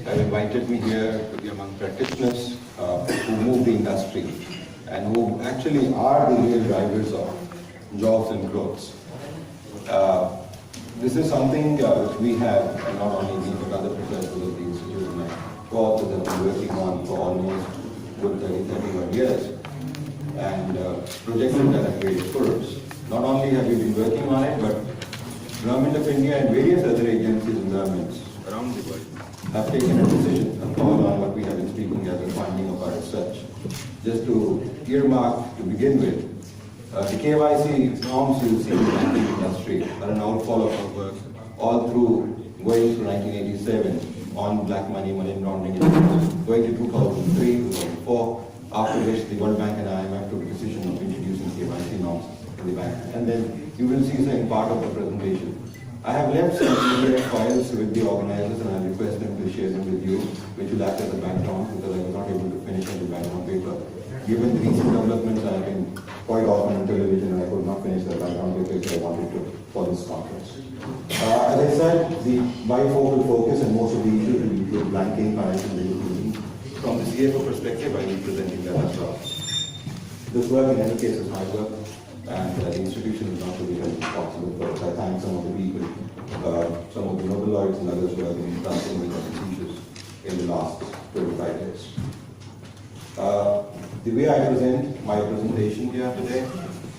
have invited me here to be among practitioners who move the industry and who actually are the real drivers of jobs and growth. This is something which we have, and not only me but other professors of the institute and my co-authors have been working on for almost good 31 years and projected that at various forums. Not only have we been working on it, but Government of India and various other agencies and governments around the world have taken a decision and followed on what we have been speaking as a finding of our research. Just to earmark to begin with, the KYC norms you see in the banking industry are an outfall of our work all through going through 1987 on black money, money laundering, going to 2003, 2004, after which the World Bank and IIF took a decision of introducing KYC norms in the bank. And then you will see in part of the presentation. I have left some PDF files with the organizers and I request them to share them with you, which will act as a background because I was not able to finish on the background paper. Given the recent developments, I have been quite often on television and I could not finish the background paper, so I wanted to for this conference. As I said, the bifocal focus and most of the issues will include banking, financial inclusion. From the CFO perspective, I will be presenting that as well. This work in any case is hard work, and the institution is not really responsible for it. I thank some of the people, some of the Nobel laureates and others who have been interacting with these issues in the last 25 years. The way I present my presentation here today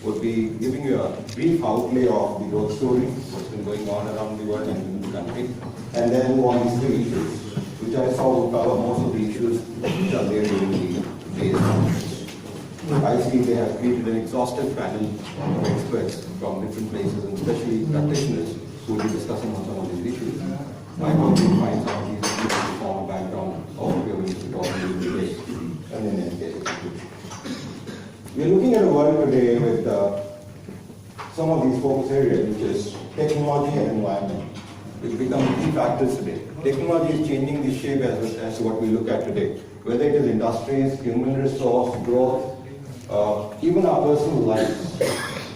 would be giving you a brief outlay of the growth story, what's been going on around the world and in the country, and then move on these three issues, which I saw will cover most of the issues which are there during the day's conference. I see they have created an exhaustive panel of experts from different places, and especially practitioners who will be discussing on some of these issues. I hope you find some of these issues to form a background of what we are going to talk about today, and then educate it. We are looking at a world today with some of these focus areas, which is technology and environment, which become key factors today. Technology is changing the shape as to what we look at today, whether it is industries, human resource, growth, even our personal lives.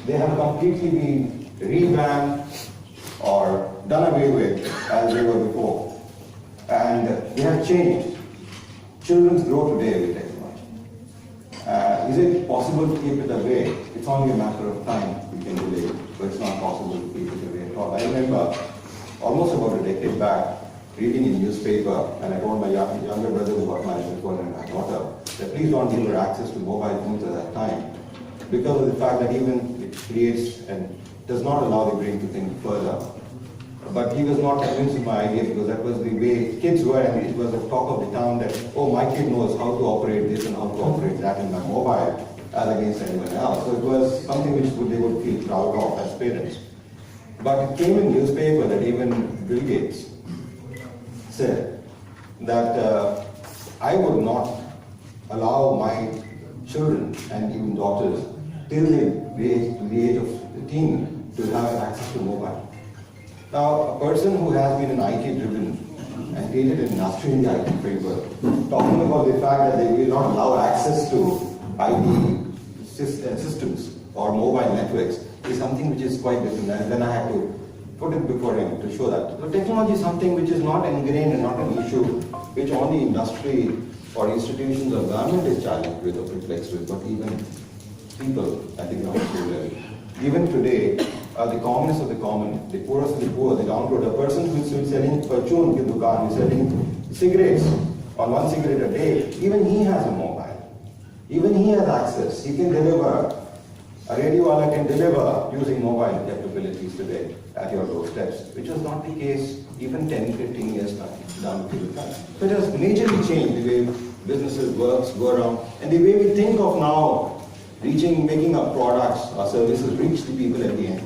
They have completely been revamped or done away with as they were before. And they have changed. Children grow today with technology. Is it possible to keep it away? It's only a matter of time we can delay it, but it's not possible to keep it away at all. I remember almost about a decade back reading a newspaper, and I told my younger brother who got married before and my daughter that please don't give her access to mobile phones at that time, because of the fact that even it creates and does not allow the brain to think further. But he was not convinced of my idea because that was the way kids were, and it was the talk of the town that, oh, my kid knows how to operate this and how to operate that in my mobile as against anyone else. So it was something which they would feel proud of as parents. But it came in newspaper that even Bill Gates said that I would not allow my children and even daughters till the age of teen to have access to mobile. Now, a person who has been an IT-driven and created an industry in the IT framework, talking about the fact that they will not allow access to IT systems or mobile networks is something which is quite different. And then I had to put it before him to show that. So technology is something which is not ingrained and not an issue which only industry or institutions or government is challenged with or perplexed with, but even people at the ground level. Even today, the commonest of the common, the poorest of the poor, the downtrodden, a person who is selling perfume in the dukaan, who is selling cigarettes on 1 cigarette a day, even he has a mobile. Even he has access. He can deliver. A radio wala can deliver using mobile capabilities today at your doorsteps, which was not the case even 10, 15 years down the time. So it has majorly changed the way businesses work, go around, and the way we think of now making our products, our services reach the people at the end.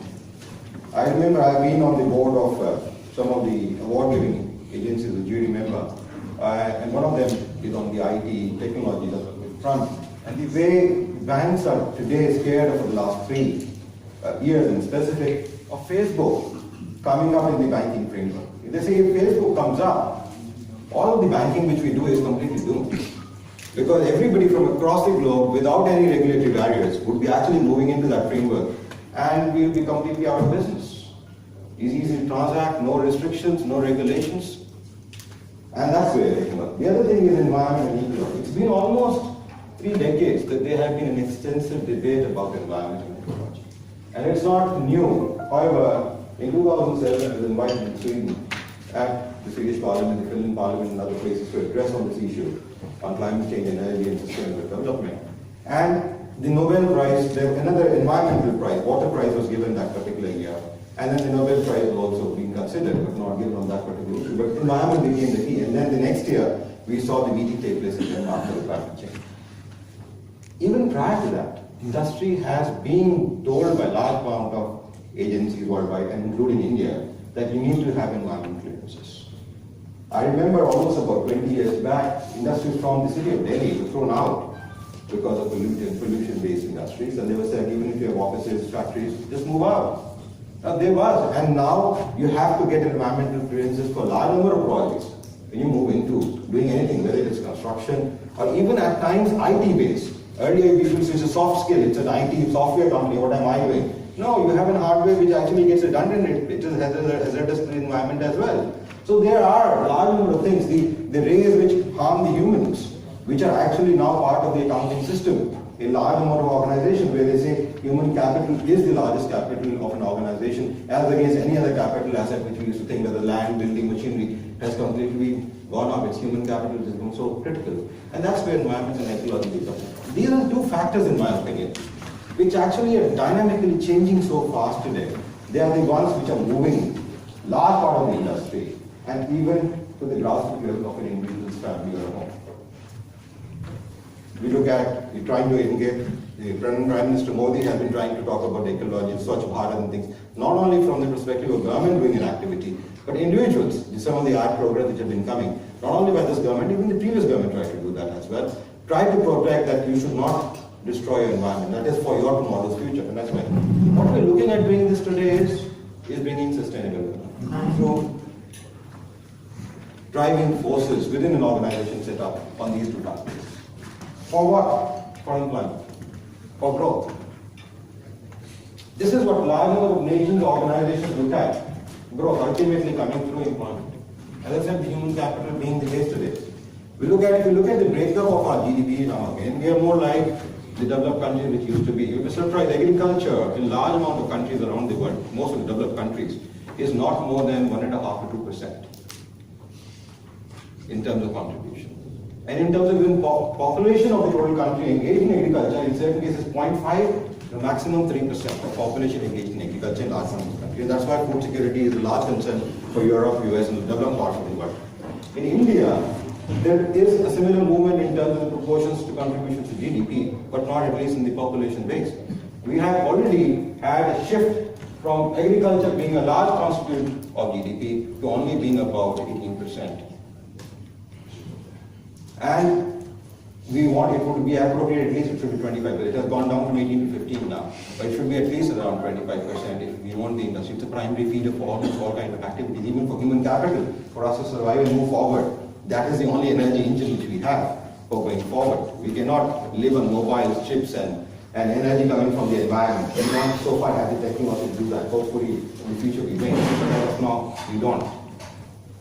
I remember I've been on the board of some of the award-giving agencies, which you remember, and one of them is on the IT technology front. And the way banks are today scared for the last 3 years in specific of Facebook coming up in the banking framework. They say if Facebook comes up, all of the banking which we do is completely doomed. Because everybody from across the globe, without any regulatory barriers, would be actually moving into that framework, and we will be completely out of business. It's easy to transact, no restrictions, no regulations. And that's where they came up. The other thing is environment and ecology. It's been almost 3 decades that there have been an extensive debate about environment and ecology. And it's not new. However, in 2007, I was invited in Sweden at the Swedish Parliament, the Finland Parliament, and other places to address on this issue on climate change, energy, and sustainable development. And the Nobel Prize, another environmental prize, water prize was given that particular year. And then the Nobel Prize was also being considered, but not given on that particular issue. But environment became the key. And then the next year, we saw the meeting take place in Denmark for climate change. Even prior to that, industry has been told by large amount of agencies worldwide, and including India, that you need to have environmental clearances. I remember almost about 20 years back, industries from the city of Delhi were thrown out because of pollution-based industries, and they were said, even if you have offices, factories, just move out. There was, and now you have to get environmental clearances for a large number of projects when you move into doing anything, whether it's construction or even at times IT-based. Earlier people used to say soft skill, it's an IT software company, what am I doing? No, you have an hardware which actually gets redundant, it is hazardous to the environment as well. So there are a large number of things, the rays which harm the humans, which are actually now part of the accounting system. A large number of organizations where they say human capital is the largest capital of an organization as against any other capital asset which we used to think that the land, building, machinery has completely gone up. Its human capital has become so critical. And that's where environment and ecology become. These are 2 factors in my opinion, which actually are dynamically changing so fast today. They are the ones which are moving large part of the industry and even to the grassroots level of an individual's family or home. We look at, we're trying to engage, the Prime Minister Modi has been trying to talk about ecology, Swachh Bharat and things, not only from the perspective of government doing an activity, but individuals. Some of the art programs which have been coming, not only by this government, even the previous government tried to do that as well. Try to protect that you should not destroy your environment. That is for your tomorrow's future, and that's why. What we're looking at doing this today is bringing sustainability through driving forces within an organization set up on these 2 factors. For what? For employment, for growth. This is what large number of nations, organizations look at. Growth ultimately coming through employment. As I said, the human capital being the case today. If you look at the breakup of our GDP now again, we are more like the developed countries which used to be. You'll be surprised, agriculture in large amount of countries around the world, most of the developed countries, is not more than 1.5 to 2% in terms of contribution. And in terms of even population of the total country engaged in agriculture, in certain cases 0.5 to maximum 3% of population engaged in agriculture in large numbers of countries. And that's why food security is a large concern for Europe, US, and the developed parts of the world. In India, there is a similar movement in terms of the proportions to contributions to GDP, but not at least in the population base. We have already had a shift from agriculture being a large constituent of GDP to only being about 18%. And we want it would be appropriate, at least it should be 25%. It has gone down from 18 to 15 now, but it should be at least around 25% if we want the industry. It's a primary feeder for almost all kinds of activities, even for human capital, for us to survive and move forward. That is the only energy engine which we have for going forward. We cannot live on mobiles, chips, and energy coming from the environment. We don't so far have the technology to do that. Hopefully, in the future we may, but as of now, we don't.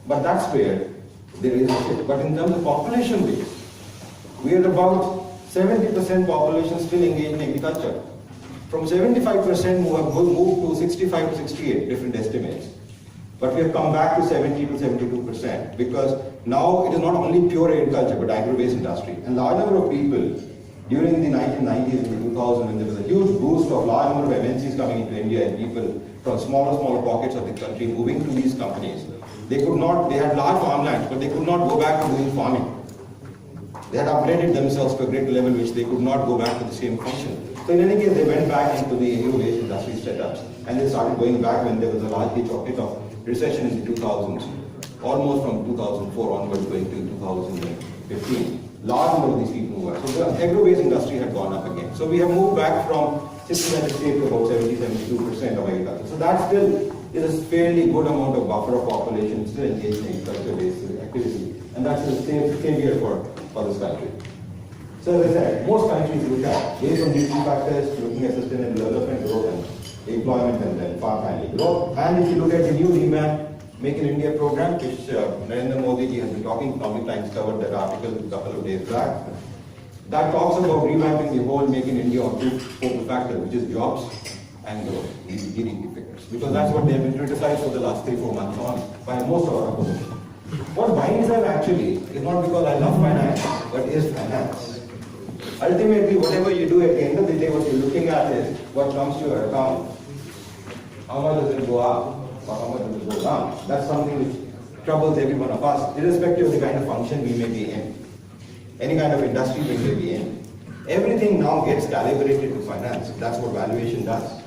But that's where there is a shift. But in terms of population base, we are about 70% population still engaged in agriculture. From 75% we have moved to 65 to 68, different estimates. But we have come back to 70 to 72% because now it is not only pure agriculture but agro-based industry. And large number of people during the 1990s and the 2000s, when there was a huge boost of large number of MNCs coming into India and people from smaller pockets of the country moving to these companies. They had large farmlands, but they could not go back to doing farming. They had upgraded themselves to a great level which they could not go back to the same function. So in any case, they went back into the agro-based industry setups and they started going back when there was a large hit of recession in the 2000s, almost from 2004 onwards going to 2015. Large number of these people moved back. So the agro-based industry had gone up again. So we have moved back from 60% to about 70-72% of agriculture. So that still is a fairly good amount of buffer of population still engaged in agriculture-based activity. And that's the same here for this country. So as I said, most countries look at, based on these 2 factors, looking at sustainable development, growth and employment, and then farm family growth. And if you look at the new revamp Make in India program, which Narendra Modi ji has been talking. Economic Times covered that article a couple of days back. That talks about revamping the whole Make in India on two focal factors, which is jobs and growth, GDP figures. Because that's what they have been criticized for the last 3-4 months on by most of our opposition. What binds them actually is not because I love finance, but is finance. Ultimately, whatever you do at the end of the day, what you're looking at is what comes to your account. How much does it go up, or how much does it go down? That's something which troubles every one of us, irrespective of the kind of function we may be in, any kind of industry we may be in. Everything now gets calibrated to finance. That's what valuation does.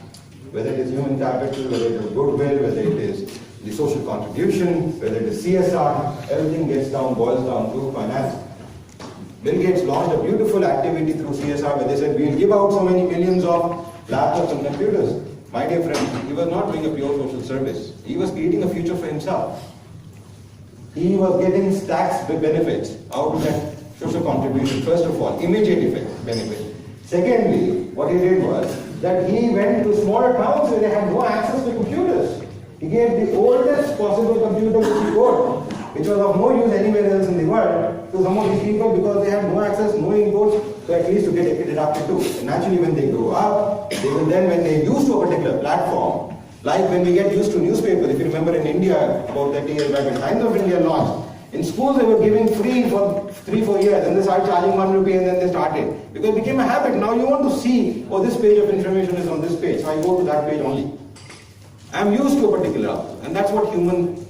Whether it is human capital, whether it is goodwill, whether it is the social contribution, whether it is CSR, everything boils down to finance. Bill Gates launched a beautiful activity through CSR where they said, we'll give out so many millions of laptops and computers. My dear friend, he was not doing a pure social service. He was creating a future for himself. He was getting tax benefits out of that social contribution, first of all, immediate benefit. Secondly, what he did was that he went to smaller towns where they had no access to computers. He gave the oldest possible computer which he could, which was of no use anywhere else in the world, to some of these people because they had no access, no inputs, so at least to get it adapted to. And naturally, when they grow up, they will then, when they used to a particular platform, like when we get used to newspapers, if you remember in India, about 30 years back, when Times of India launched, in schools they were giving free for 3-4 years, and they started charging 1 rupee, and then they started. Because it became a habit. Now you want to see, oh, this page of information is on this page, so I go to that page only. I'm used to a particular, and that's what human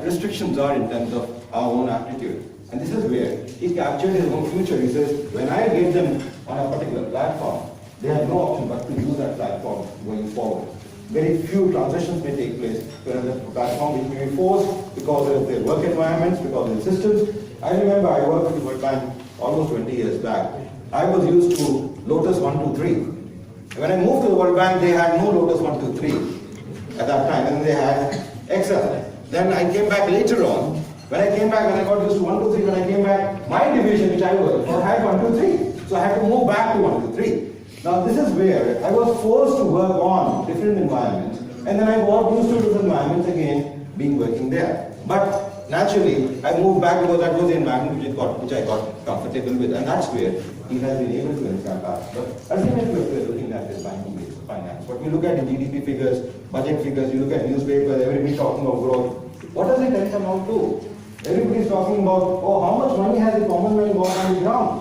restrictions are in terms of our own aptitude. And this is where he captured his own future. He says, when I get them on a particular platform, they have no option but to use that platform going forward. Very few transitions may take place to another platform which may be forced because of their work environments, because of the systems. I remember I worked with the World Bank almost 20 years back. I was used to Lotus 123. When I moved to the World Bank, they had no Lotus 123 at that time, and they had Excel. Then I came back later on. When I got used to 123, when I came back, my division which I worked for had 123. So I had to move back to 123. Now this is where I was forced to work on different environments, and then I got used to those environments again, working there. But naturally, I moved back because that was the environment which I got comfortable with, and that's where he has been able to impact us. But ultimately, what we're looking at is banking-based finance. What we look at in GDP figures, budget figures, you look at newspapers, everybody talking about growth. What does it come out to? Everybody's talking about, oh, how much money has the common man got on the ground?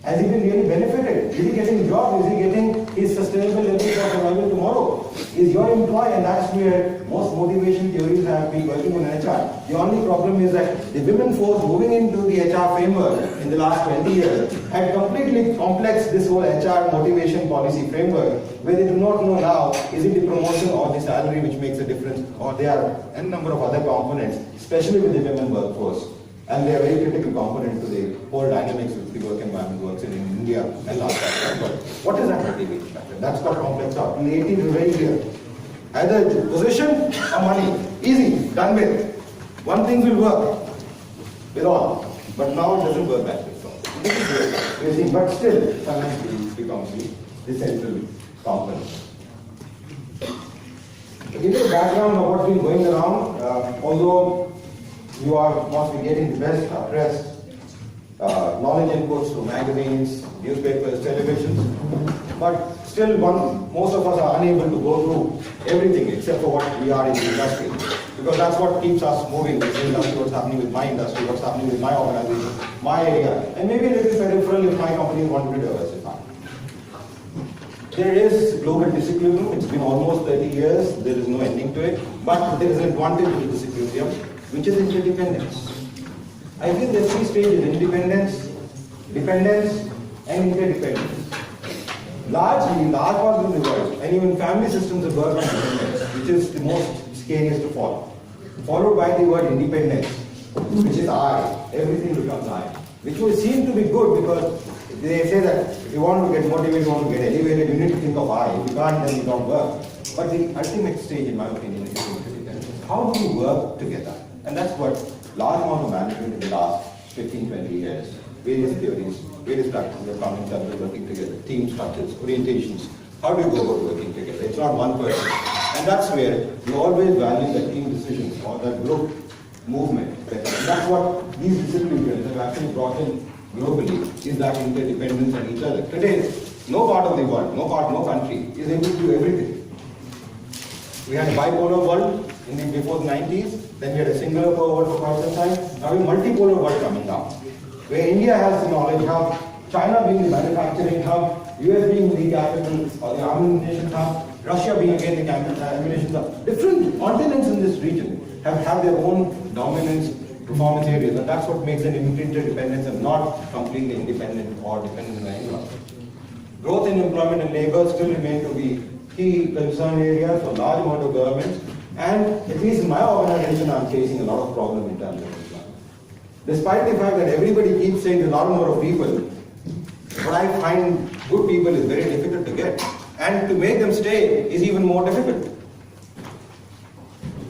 Has he been really benefited? Is he getting a job? Is he getting his sustainable level for survival tomorrow? Is your employee, and that's where most motivation theories have been working on HR. The only problem is that the women force moving into the HR framework in the last 20 years had completely complexed this whole HR motivation policy framework, where they do not know now, is it the promotion or the salary which makes a difference, or there are a number of other components, especially with the women workforce. And they are very critical component to the whole dynamics which the work environment works in India and last time. But what is that motivation factor? That's got complex out. In the 80s, it was very clear. Either position or money. Easy, done with. One thing will work with all. But now it doesn't work that way. So this is what we're seeing. But still, finance becomes the central component. To give you a background of what's been going around, although you must be getting the best press, knowledge inputs from magazines, newspapers, televisions, but still most of us are unable to go through everything except for what we are in the industry. Because that's what keeps us moving, this industry, what's happening with my industry, what's happening with my organization, my area, and maybe a little peripheral if my company wanted to diversify. There is global disequilibrium. It's been almost 30 years, there is no ending to it, but there is an advantage to disequilibrium, which is interdependence. I think there are 3 stages: independence, dependence, and interdependence. Large parts of the world, and even family systems have worked on dependence, which is the most scariest of all. Followed by the word independence, which is I. Everything becomes I. Which will seem to be good because they say that if you want to get motivated, you want to get elevated, you need to think of I. If you can't, then you don't work. But the ultimate stage, in my opinion, is interdependence. How do you work together? And that's what large amount of management in the last 15-20 years, various theories, various practices have come in terms of working together, team structures, orientations. How do you go about working together? It's not one person. And that's where we always value the team decisions or the group movement. That's what these disciplines have actually brought in globally, is that interdependence on each other. Today, no part of the world, no country is able to do everything. We had a bipolar world before the 90s, then we had a singular world for quite some time. Now we have a multipolar world coming down, where India has the knowledge hub, China being the manufacturing hub, US being the capital or the ammunition hub, Russia being again the ammunition hub. Different continents in this region have their own dominance, performance areas, and that's what makes them interdependent and not completely independent or dependent on anyone. Growth in employment and labor still remain to be key concern areas for large amount of governments, and at least in my organization, I'm facing a lot of problems in terms of employment. Despite the fact that everybody keeps saying there's a lot more of people, what I find good people is very difficult to get, and to make them stay is even more difficult.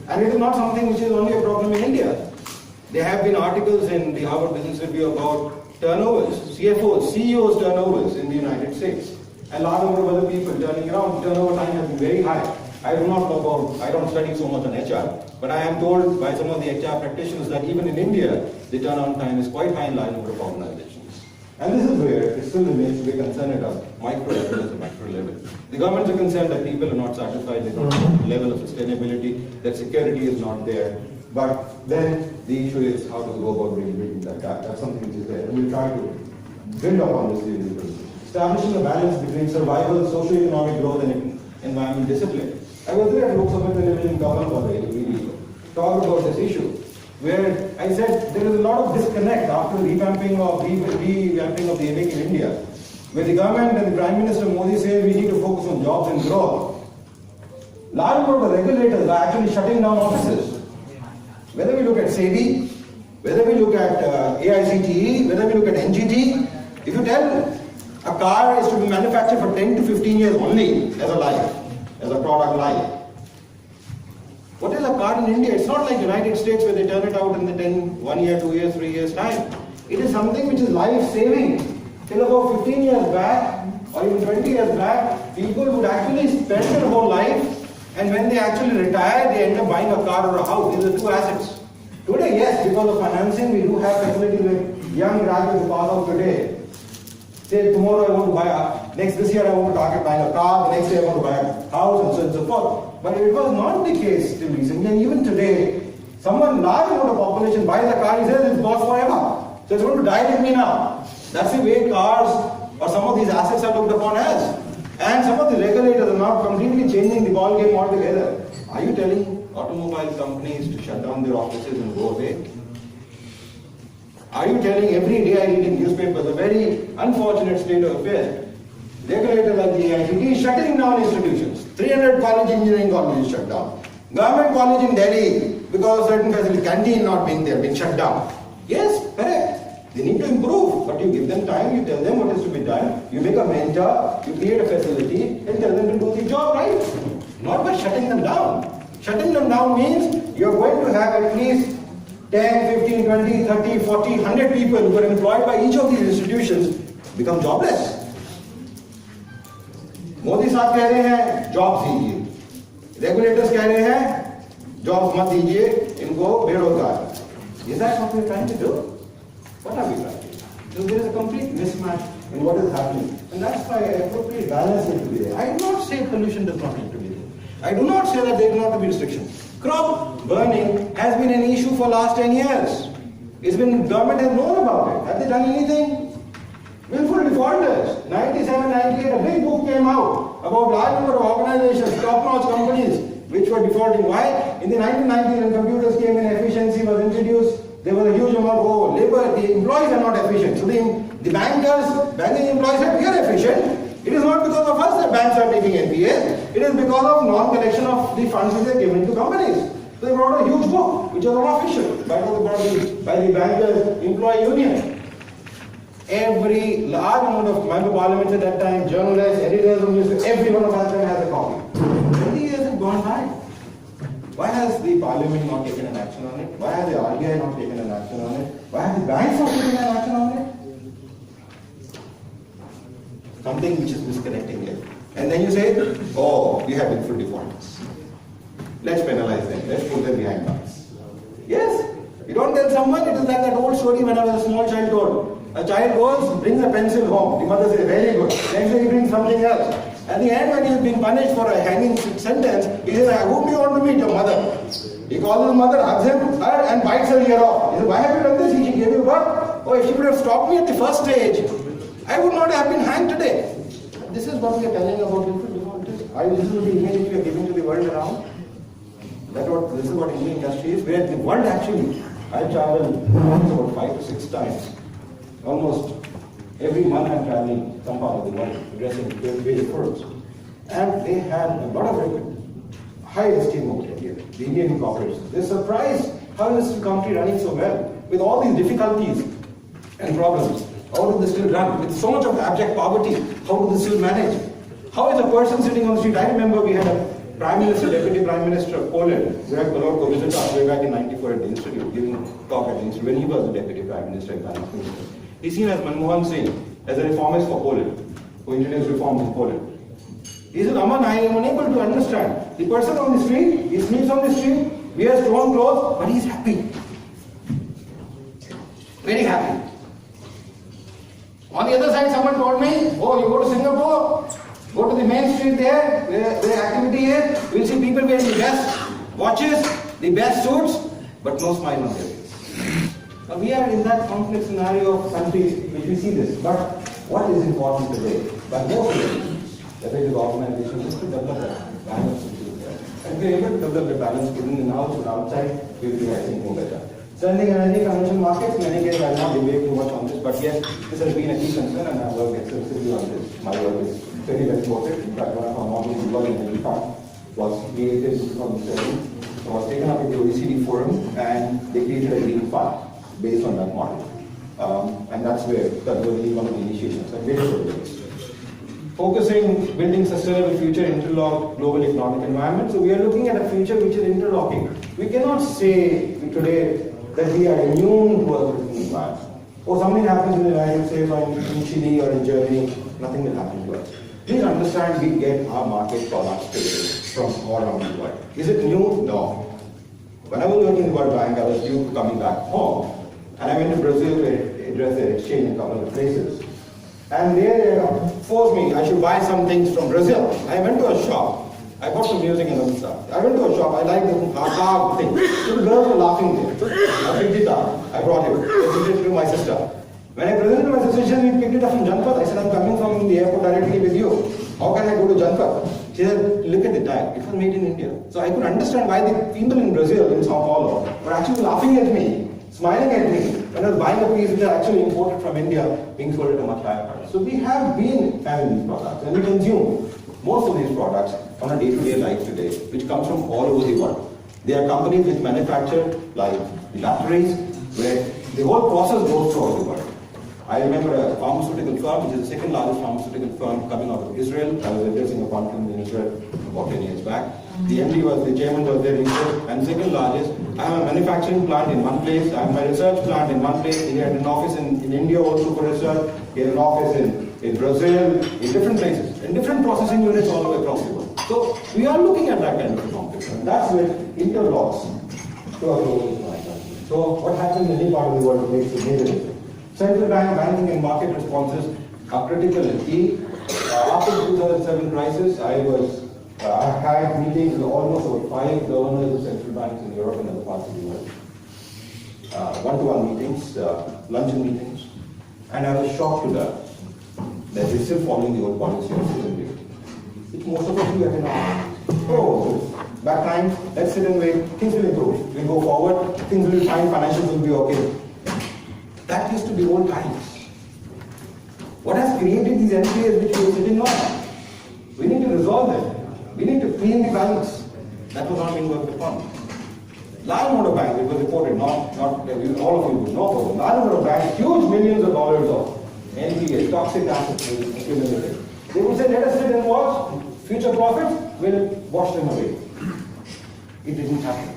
And it is not something which is only a problem in India. There have been articles in the Harvard Business Review about turnovers, CFOs, CEOs turnovers in the United States. And a lot of other people turning around, turnover time has been very high. I do not know about, I don't study so much on HR, but I am told by some of the HR practitioners that even in India, the turnaround time is quite high in large number of organizations. And this is where it still remains to be concerned at a micro as well as a macro level. The governments are concerned that people are not satisfied, they don't have the level of sustainability, that security is not there. But then the issue is how to go about bridging that gap. That's something which is there. And we'll try to build upon this theory. Establishing a balance between survival, socio-economic growth, and environmental discipline. I was there at Lok Sabha television we talked about this issue, where I said there is a lot of disconnect after revamping of the ABEC in India, where the government and the Prime Minister Modi say we need to focus on jobs and growth. Large number of regulators are actually shutting down offices. Whether we look at SEBI, whether we look at AICTE, whether we look at NGT, if you tell a car is to be manufactured for 10 to 15 years only as a life, as a product life. What is a car in India? It's not like United States where they turn it out in the 1 year, 2 years, 3 years time. It is something which is life-saving. Till about 15 years back, or even 20 years back, people would actually spend their whole life, and when they actually retire, they end up buying a car or a house. These are two assets. Today, yes, because of financing, we do have facilities with young graduates who pass out today. Say tomorrow I want to buy this year I want to target buying a car, the next day I want to buy a house, and so on and so forth. But it was not the case till recently, and even today, someone large amount of population buys a car, he says it's bought forever. So it's going to die with me now. That's the way cars or some of these assets are looked upon as. And some of the regulators are now completely changing the ball game altogether. Are you telling automobile companies to shut down their offices and go away? Are you telling every day I read in newspapers a very unfortunate state of affairs? Regulator like the IIT is shutting down institutions. 300 college engineering colleges shut down. Government college in Delhi, because of certain facilities, canteen not being there, being shut down. Yes, correct. They need to improve, but you give them time, you tell them what is to be done, you make a mentor, you create a facility, and tell them to do the job right. Not by shutting them down. Shutting them down means you're going to have at least 10, 15, 20, 30, 40, 100 people who are employed by each of these institutions become jobless. Modi साहब कह रहे हैं jobs दीजिए, regulators कह रहे हैं jobs मत दीजिए, इनको बेरोजगार. Is that what we're trying to do? What are we trying to do? So there is a complete mismatch in what is happening, and that's why appropriate balance needs to be there. I do not say pollution does not need to be there. I do not say that there is not to be restrictions. Crop burning has been an issue for last 10 years. It's been, government has known about it. Have they done anything? Willful defaulters. 97, 98, a big book came out about large number of organizations, top-notch companies, which were defaulting. Why? In the 1990s, when computers came in, efficiency was introduced. There was a huge amount of labor. The employees are not efficient. So the bankers, banking employees said, we are efficient. It is not because of us that banks are taking NPAs. It is because of non-collection of the funds which are given to companies. So they brought a huge book, which was unofficial, by the bankers' employee union. Every large amount of member parliaments at that time, journalists, editors, every one of us has a copy. 20 years have gone by. Why has the parliament not taken an action on it? Why has the RBI not taken an action on it? Why have the banks not taken an action on it? Something which is disconnecting here. And then you say, oh, we have willful defaulters. let's penalize them, let's put them behind bars. Yes, you don't tell someone, it is like that old story when I was a small child told. A child goes, brings a pencil home, the mother says, very good. Next day he brings something else. At the end, when he has been punished for a hanging sentence, he says, whom do you want to meet? Your mother. He calls his mother, hugs her, and bites her ear off. He says, why have you done this? She gave you birth. Oh, if she would have stopped me at the first stage, I would not have been hanged today. This is what we are telling about different difficulties. This is the image we are giving to the world around. This is what Indian industry is, where the world actually, I travel about 5 to 6 times. Almost every month I'm traveling some part of the world, addressing various firms. And they have a lot of high esteem over here, the Indian corporations. They're surprised how is this country running so well, with all these difficulties and problems. How do they still run? With so much of abject poverty, how do they still manage? How is a person sitting on the street? I remember we had a Prime Minister, Deputy Prime Minister of Poland, Greg Kolorko, visited us way back in '94 at the Institute, giving a talk at the Institute when he was the Deputy Prime Minister and Finance Minister. He's seen as Manmohan Singh, as a reformist for Poland, who introduced reforms in Poland. He said, Aman, I am unable to understand. The person on the street, he sleeps on the street, wears torn clothes, but he's happy. Very happy. On the other side, someone told me, oh, you go to Singapore, go to the main street there, where activity is, you will see people wearing the best watches, the best suits, but no smile on their face. Now we are in that complex scenario of countries which we see this. But what is important today, by most of organizations, is to develop a balance between them. And if we are able to develop a balance within the house and outside, we will be, I think, more better. Sending energy financial markets, in any case, I will not debate too much on this, but yes, this has been a key concern and I have worked extensively on this. My work is very well supported. In fact, one of our models in energy fund was created in 2007. It was taken up in the OECD forum and they created a green fund based on that model. And that was really one of the initiations. I'm very proud of this. Focusing, building sustainable future, interlocked global economic environment. So we are looking at a future which is interlocking. We cannot say today that we are immune to a certain environment. Or something happens in the United States or in Chile or in Germany, nothing will happen to us. Please understand, we get our market products today from all around the world. Is it new? No. When I was working in the World Bank, I was due to coming back home. And I went to Brazil to address their exchange in a couple of places. And they forced me, I should buy some things from Brazil. I went to a shop. I bought some music and other stuff. I went to a shop, I liked the guitar thing. So the girls were laughing there. I picked it up, I brought it. I picked it to my sister. When I presented my sister, she said, we picked it up from Janpat. I said, I'm coming from the airport directly with you. How can I go to Janpat? She said, look at the tag. It was made in India. So I could understand why the people in Brazil, in Sao Paulo, were actually laughing at me, smiling at me, when I was buying a piece which are actually imported from India, being sold at a much higher price. So we have been having these products, and we consume most of these products on a day-to-day life today, which comes from all over the world. There are companies which manufacture like the batteries, where the whole process goes through all the world. I remember a pharmaceutical firm, which is the second largest pharmaceutical firm coming out of Israel. I was addressing a conference in Israel about 10 years back. The chairman was there, and second largest. I have a manufacturing plant in one place, I have my research plant in one place, he had an office in India also for research, he had an office in Brazil, in different places, and different processing units all the way across the world. So we are looking at that kind of competition. That's where interlocks to our global economy. So what happens in any part of the world makes a major difference. Central bank banking and market responses are critical and key. After the 2007 crisis, I had meetings with almost about 5 governors of central banks in Europe and other parts of the world. One-to-one meetings, luncheon meetings, and I was shocked to learn that they're still following the old policy of sustainability, which most of us do every now and then. Oh, back time, let's sit and wait, things will improve. We'll go forward, things will be fine, financials will be okay. That used to be old times. What has created these NPAs which we are sitting on? We need to resolve them. We need to clean the balance. That was not being worked upon. Large amount of banks, it was reported, not all of you would know about it. Large amount of banks, huge millions of dollars of NPAs, toxic assets accumulated. They would say, let us sit and watch, future profits will wash them away. It didn't happen.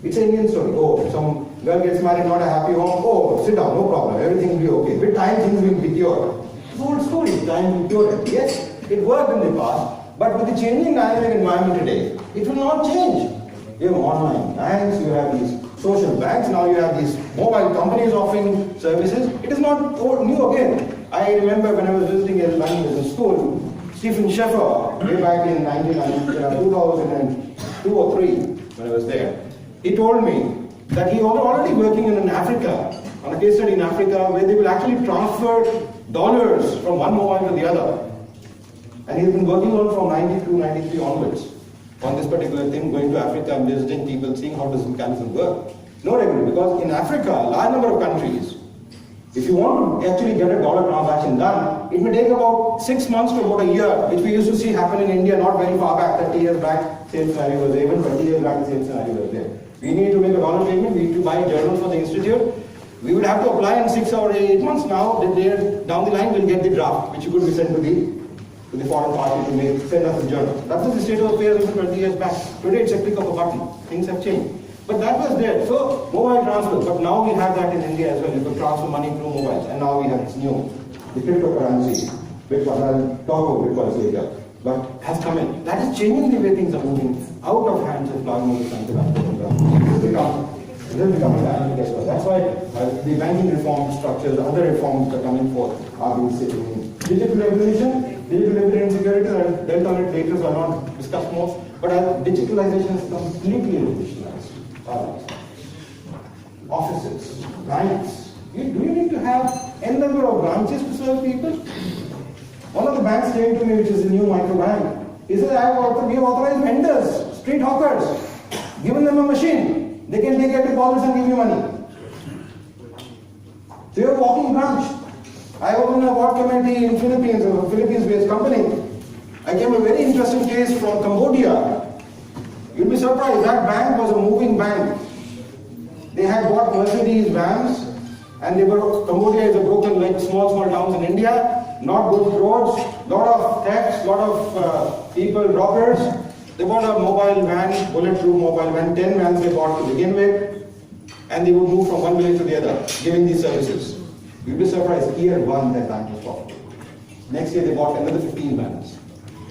It's an Indian story. Oh, some girl gets married, not a happy home. Oh, sit down, no problem, everything will be okay. With time, things will be cured. It's an old story, time will cure it. Yes, it worked in the past, but with the changing dynamic environment today, it will not change. You have online banks, you have these social banks, now you have these mobile companies offering services. It is not new again. I remember when I was visiting a London Business School, Stephen Sheffer, way back in 2002 or 3, when I was there, he told me that he was already working in Africa, on a case study in Africa, where they will actually transfer dollars from one mobile to the other. And he's been working on from 92, 93 onwards on this particular thing, going to Africa and visiting people, seeing how this mechanism works. No regular, because in Africa, a large number of countries, if you want to actually get a dollar transaction done, it may take about 6 months to about a year, which we used to see happen in India not very far back, 30 years back, same scenario was there, even 20 years back, the same scenario was there. We need to make a dollar payment, we need to buy journals for the institute. We would have to apply in 6 or 8 months now, down the line we'll get the draft, which could be sent to the foreign party to send us a journal. That was the state of affairs 20 years back. Today it's a click of a button. Things have changed. But that was there. So mobile transfer. But now we have that in India as well. You can transfer money through mobiles. And now we have this new, the cryptocurrency. Bitcoin, I'll talk about Bitcoin later. But has come in. That is changing the way things are moving out of hands of large numbers of countries. It will become a dynamic as well. That's why the banking reform structures, other reforms that are coming forth are being seen. Digital regulation, digital liberty and security, I'll delve on it later, so I'll not discuss more. But digitalization is completely revolutionized. Offices, banks. Do you need to have n number of branches to serve people? One of the banks came to me, which is a new micro bank. He said, we have authorized vendors, street hawkers, given them a machine. They can take your deposits and give you money. So you're a walking branch. I opened a board committee in Philippines, a Philippines-based company. I came a very interesting case from Cambodia. You'll be surprised, that bank was a moving bank. They had bought Mercedes vans, and Cambodia is a broken, like small towns in India, not good roads, lot of thefts, lot of people, robbers. They bought a mobile van, bulletproof mobile van, 10 vans they bought to begin with, and they would move from one village to the other, giving these services. You'll be surprised, year one that bank was profitable. Next year they bought another 15 vans.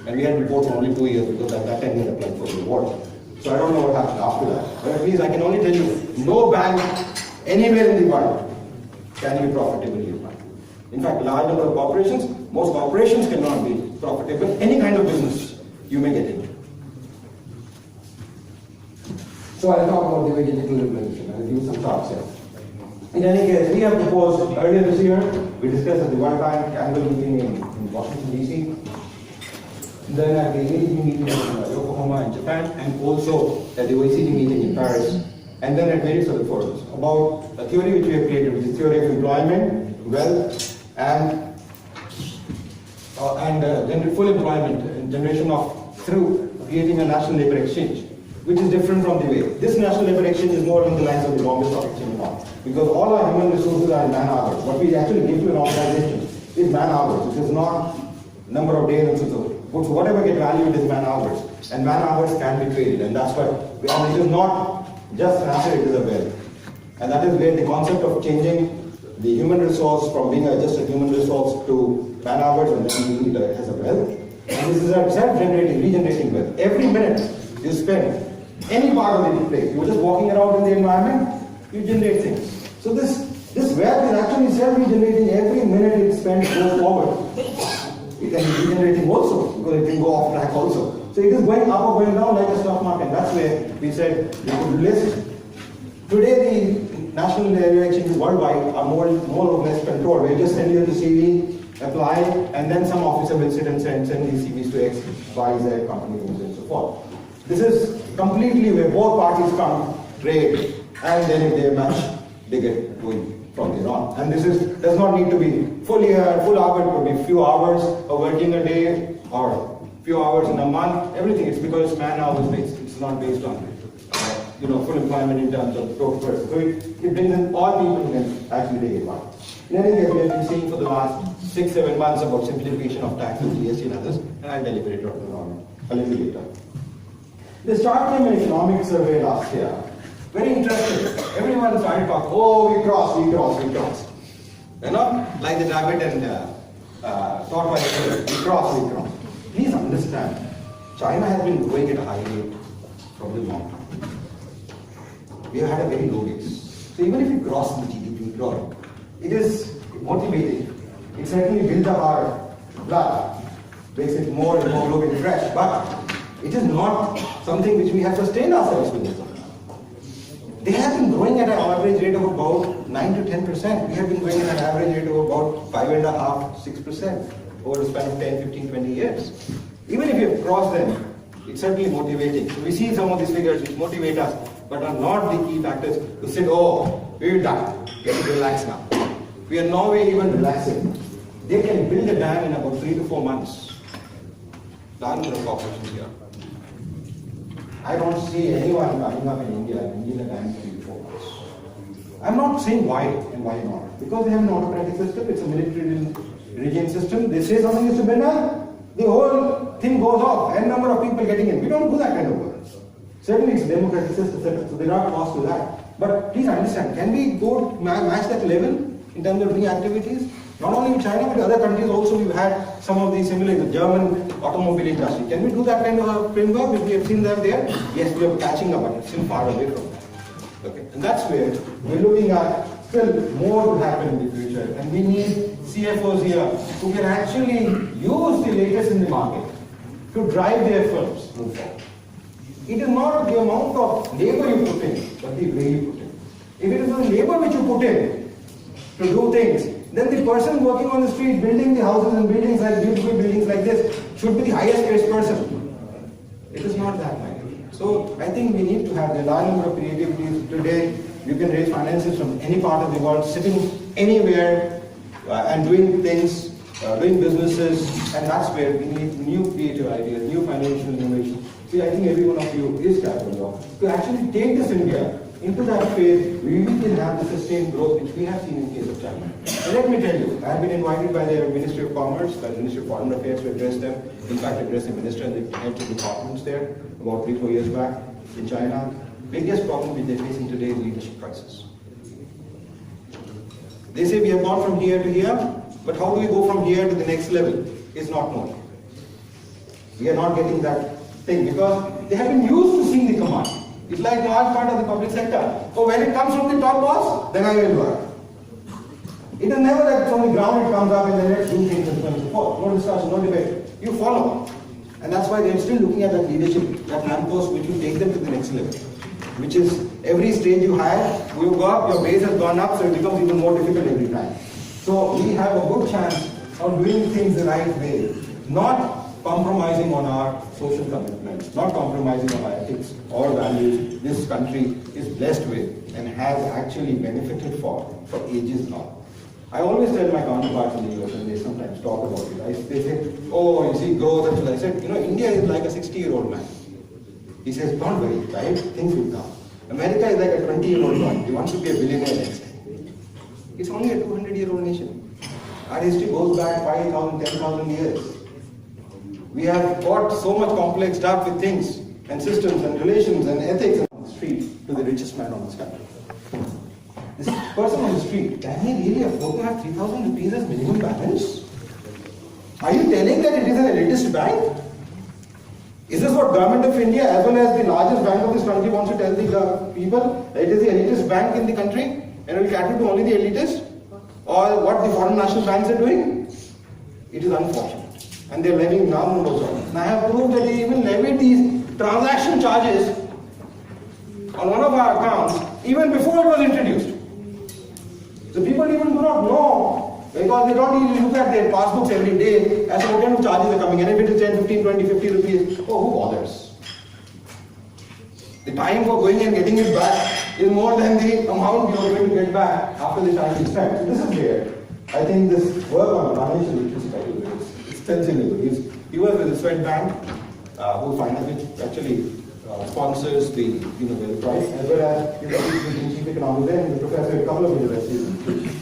And we had reports for only 2 years because at that time we had applied for the reward. So I don't know what happened after that. But at least I can only tell you, no bank anywhere in the world can be profitable year one. In fact, large number of corporations, most corporations cannot be profitable. Any kind of business you may get into. So I'll talk about the digital revolution. I'll give some thoughts here. In any case, we have proposed earlier this year, we discussed at the World Bank annual meeting in Washington, D.C. Then at the ADB meeting in Yokohama in Japan, and also at the OECD meeting in Paris, and then at various other forums about a theory which we have created, which is theory of employment, wealth, and full employment and generation of through creating a national labor exchange, which is different from the way. This national labor exchange is more along the lines of the Bombay Stock Exchange now, because all our human resources are in man hours. What we actually give to an organization is man hours. It is not number of days and so on. But whatever get valued is man hours, and man hours can be traded, and that's why it is not just an asset, it is a wealth. And that is where the concept of changing the human resource from being just a human resource to man hours, and then we need it as a wealth. And this is a self-generating, regenerating wealth. Every minute you spend any part of the place, you're just walking around in the environment, you generate things. So this wealth is actually self-regenerating. Every minute it spends goes forward. It can be regenerating also, because it can go off track also. So it is going up or going down like a stock market. That's where we said we could list. Today the national labor exchanges worldwide are more or less controlled. We just send you the CV, apply, and then some officer will sit and send these CVs to X, Y, Z company and so forth. This is completely where both parties come, trade, and then if they match, they get going from there on. And this does not need to be full hour, it could be few hours of working a day or few hours in a month, everything. It's because it's man hours based. It's not based on full employment in terms of total person. So it brings in all people who can actually take it on. In any case, we have been seeing for the last 6-7 months about simplification of taxes, GST and others, and I'll deliberate on a little later. The start came an economic survey last year. Very interesting. Everyone started talking, oh, we crossed. Like the rabbit and thought by the we crossed. Please understand, China has been growing at a high rate from the long term. we have had a very low base. So even if we cross the GDP growth, it is motivating. It certainly builds up our blood, makes it more and more glowing fresh, but it is not something which we have sustained ourselves with. They have been growing at an average rate of about 9 to 10%. We have been growing at an average rate of about 5.5%, 6% over the span of 10, 15, 20 years. Even if you have crossed them, it's certainly motivating. So we see some of these figures which motivate us, but are not the key factors to say, oh, we're done. We have to relax now. We are no way even relaxing. They can build a dam in about 3 to 4 months. Large number of corporations here. I don't see anyone coming up in India and building a dam in 3 to 4 months. I'm not saying why and why not. Because they have an autocratic system, it's a military regime system. They say something is to be done, the whole thing goes off, n number of people getting in. We don't do that kind of work. Certainly it's a democratic system, so there are costs to that. But please understand, can we go match that level in terms of doing activities? Not only in China, but in other countries also we've had some of these similar, the German automobile industry. Can we do that kind of a framework if we have seen that there? Yes, we are catching up, but it's still far away from that. Okay, and that's where we're looking at still more to happen in the future. And we need CFOs here who can actually use the latest in the market to drive their firms move forward. It is not the amount of labor you put in, but the way you put in. If it is the labor which you put in to do things, then the person working on the street building the houses and buildings like beautiful buildings like this should be the highest paid person. It is not that way. So I think we need to have a large number of creativities. Today you can raise finances from any part of the world, sitting anywhere and doing things, doing businesses, and that's where we need new creative ideas, new financial innovation. See, I think every one of you is capable of to actually take this India into that phase, we can have the sustained growth which we have seen in the case of China. And let me tell you, I have been invited by the Ministry of Commerce, by the Ministry of Foreign Affairs to address them. In fact, address the minister and the heads of departments there about 3-4 years back in China. Biggest problem which they're facing today is leadership crisis. They say we have gone from here to here, but how do we go from here to the next level is not known. We are not getting that thing because they have been used to seeing the command. It's like a large part of the public sector. Oh, when it comes from the top boss, then I will work. It is never that from the ground it comes up and then let's do things and so on and so forth. No discussion, no debate. You follow. And that's why they're still looking at that leadership, that lamppost which will take them to the next level. Which is every stage you have, you go up, your base has gone up, so it becomes even more difficult every time. So we have a good chance of doing things the right way. Not compromising on our social commitments, not compromising on our ethics or values this country is blessed with and has actually benefited for ages now. I always tell my counterparts in the US and they sometimes talk about it. They say, oh, you see growth. And I said, India is like a 60-year-old man. He says, don't worry, right? Things will come. America is like a 20-year-old man. He wants to be a billionaire next time. It's only a 200-year-old nation. Our history goes back 5,000, 10,000 years. We have got so much complex stuff with things and systems and relations and ethics on the street to the richest man on this country. This person on the street, can he really afford to have 3,000 rupees as minimum balance? Are you telling that it is an elitist bank? Is this what Government of India as well as the largest bank of this country wants to tell the people? That it is the elitist bank in the country and it will cater to only the elitists? Or what the foreign national banks are doing? It is unfortunate. And they're levying now numbers on it. And I have proved that they even levied these transaction charges on one of our accounts even before it was introduced. So people even do not know because they don't even look at their passbooks every day as to what kind of charges are coming in. If it is 10, 15, 20, 50 rupees, oh, who bothers? The time for going and getting it back is more than the amount you are going to get back after the time is spent. So this is where I think this work on financial literacy is sensible. He was with the Swedbank, which actually sponsors the Nobel Prize, as well as the chief economist there and the professor at a couple of universities.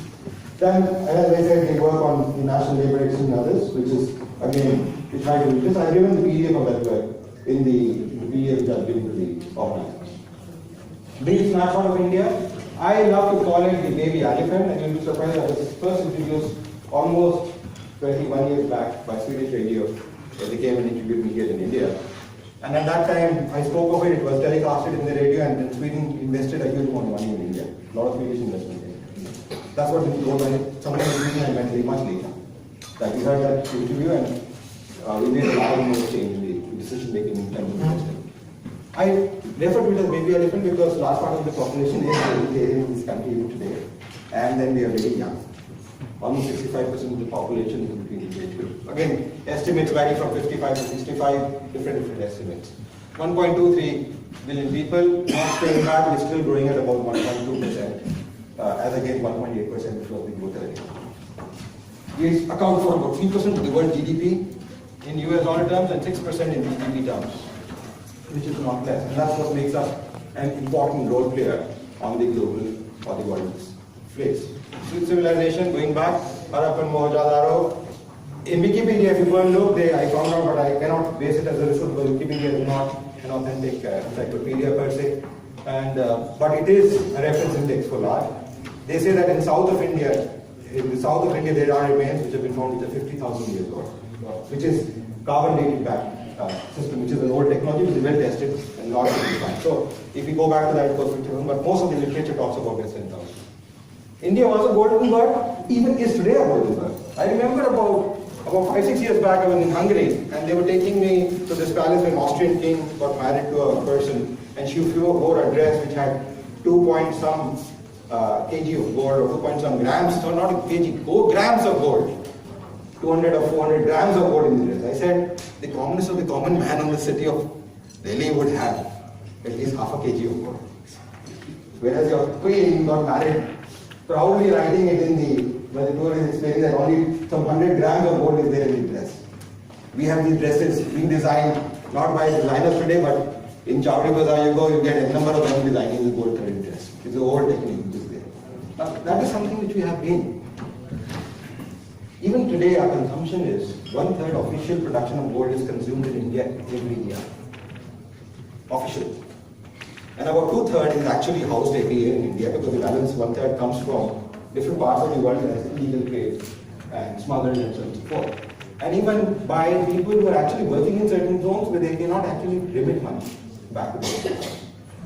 Then, as I said, they work on the National Labour Exchange and others, which is again to try to do this. I've given the PDF of that work in the PDF which I've given to the organizers. Brief snapshot of India. I love to call it the baby elephant, and you'll be surprised that it was first introduced almost 21 years back by Swedish Radio. They came and interviewed me here in India. And at that time, I spoke of it, it was telecasted in the radio, and then Sweden invested a huge amount of money in India. A lot of Swedish investment in India. That's what we told when somebody in Sweden I went very much later. That we heard that interview and we made a lot more change in the decision making in terms of investing. I refer to it as maybe elephant because large part of the population is in this country even today. And then we are very young. Almost 65% of the population is between the age group. Again, estimates vary from 55 to 65, different estimates. 1.23 billion people, not staying back, we're still growing at about 1.2%, as against 1.8% which was the growth earlier. We account for about 3% of the world GDP in US dollar terms and 6% in GDP terms, which is not less. And that's what makes us an important role player on the global or the world place. Civilization going back, Harappan, Mohenjo-daro. In Wikipedia, if you go and look, I found out, but I cannot base it as a result because Wikipedia is not an authentic encyclopedia per se. And but it is a reference index for large. They say that in the south of India, there are remains which have been found which are 50,000 years old, which is carbon dated back system, which is an old technology, which is well tested and not defined. So if we go back to that, it goes 50,000, but most of the literature talks about less than 10,000. India was a golden bird, even is today a golden bird. I remember about 5-6 years back, I was in Hungary, and they were taking me to this palace where an Austrian king got married to a person, and she wore a dress which had 2 point some kg of gold, or 2 point some grams, so not a kg, grams of gold. 200 or 400 grams of gold in the dress. I said, the commonest of the common man in the city of Delhi would have at least half a kg of gold. Whereas your queen got married, proudly writing it in where the tour is explaining that only some 100 grams of gold is there in the dress. We have these dresses being designed not by designers today, but in Chowri Bazaar you go, you get a number of them designing the gold threaded dress. It's an old technique which is there. Now, that is something which we have been. Even today our consumption is 1/3 official production of gold is consumed in India every year. Official. And about 2/3 is actually housed every year in India because the balance 1/3 comes from different parts of the world as illegal trade and smuggled and so on and so forth. And even by people who are actually working in certain zones where they cannot actually remit money back to the country.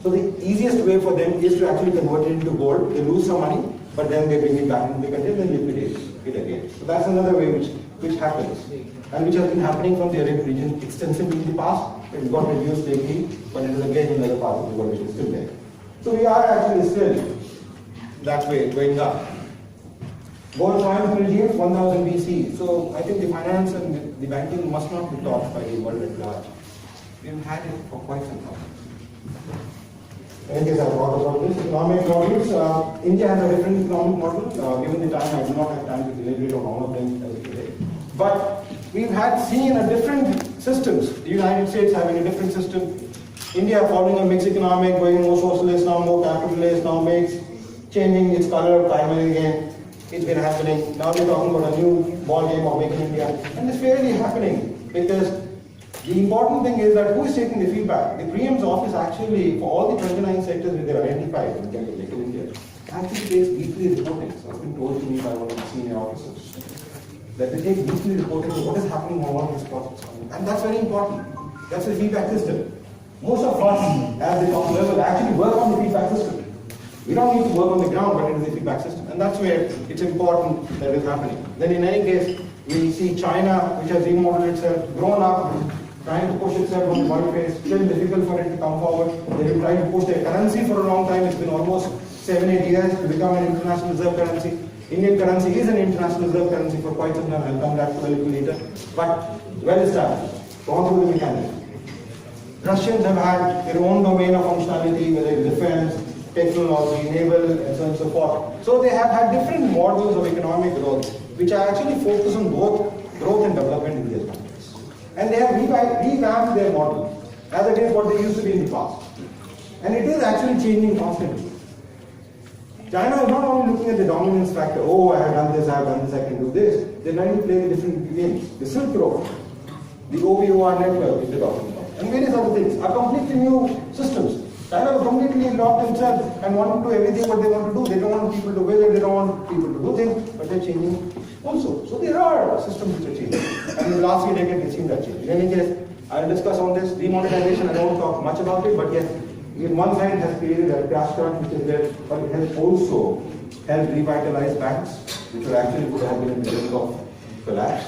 So the easiest way for them is to actually convert it into gold. They lose some money, but then they bring it back into the country and then liquidate it again. So that's another way which happens, and which has been happening from the Arabian region extensively in the past. It got reduced lately, but it is again in other parts of the world which is still there. So we are actually still that way going up. Gold coin regime 1000 BC. So I think the finance and the banking must not be taught by the world at large. We've had it for quite some time. In case I've talked about this, economic models. India has a different economic model. Given the time, I do not have time to elaborate on all of them as of today. But we've seen a different systems. The United States having a different system. India following a mixed economic, going more socialist, now more capitalist, now mixed, changing its color time and again. It's been happening. Now we're talking about a new ball game of making India. And it's fairly happening because the important thing is that who is taking the feedback? The PM's office actually, for all the 29 sectors that they've identified in terms of making India, actually takes weekly reporting. So it's been told to me by one of the senior officers that they take weekly reporting on what is happening on all these projects. And that's very important. That's the feedback system. Most of us at the top level actually work on the feedback system. We don't need to work on the ground, but it is the feedback system. And that's where it's important that it's happening. Then in any case, we see China, which has remodeled itself, grown up, trying to push itself on the world phase, still difficult for it to come forward. They've been trying to push their currency for a long time. It's been almost 7-8 years to become an international reserve currency. Indian currency is an international reserve currency for quite some time. I'll come back to a little later. But well established, gone through the mechanism. Russians have had their own domain of functionality, whether it's defense, technology, naval, and so on and so forth. So they have had different models of economic growth, which are actually focused on both growth and development in these countries. And they have revamped their model as against what they used to be in the past. And it is actually changing constantly. China is not only looking at the dominance factor, oh, I have done this, I can do this. They're trying to play the different games. The Silk Road, the OBOR network, which they're talking about, and various other things are completely new systems. China has completely locked themselves and want to do everything what they want to do. They don't want people to visit, they don't want people to do things, but they're changing also. So there are systems which are changing. And in the last few decades, we've seen that change. In any case, I'll discuss on this. Demonetization, I don't talk much about it, but yes, in one side it has created a cash crunch which is there, but it has also helped revitalize banks, which were actually could have been in the brink of collapse.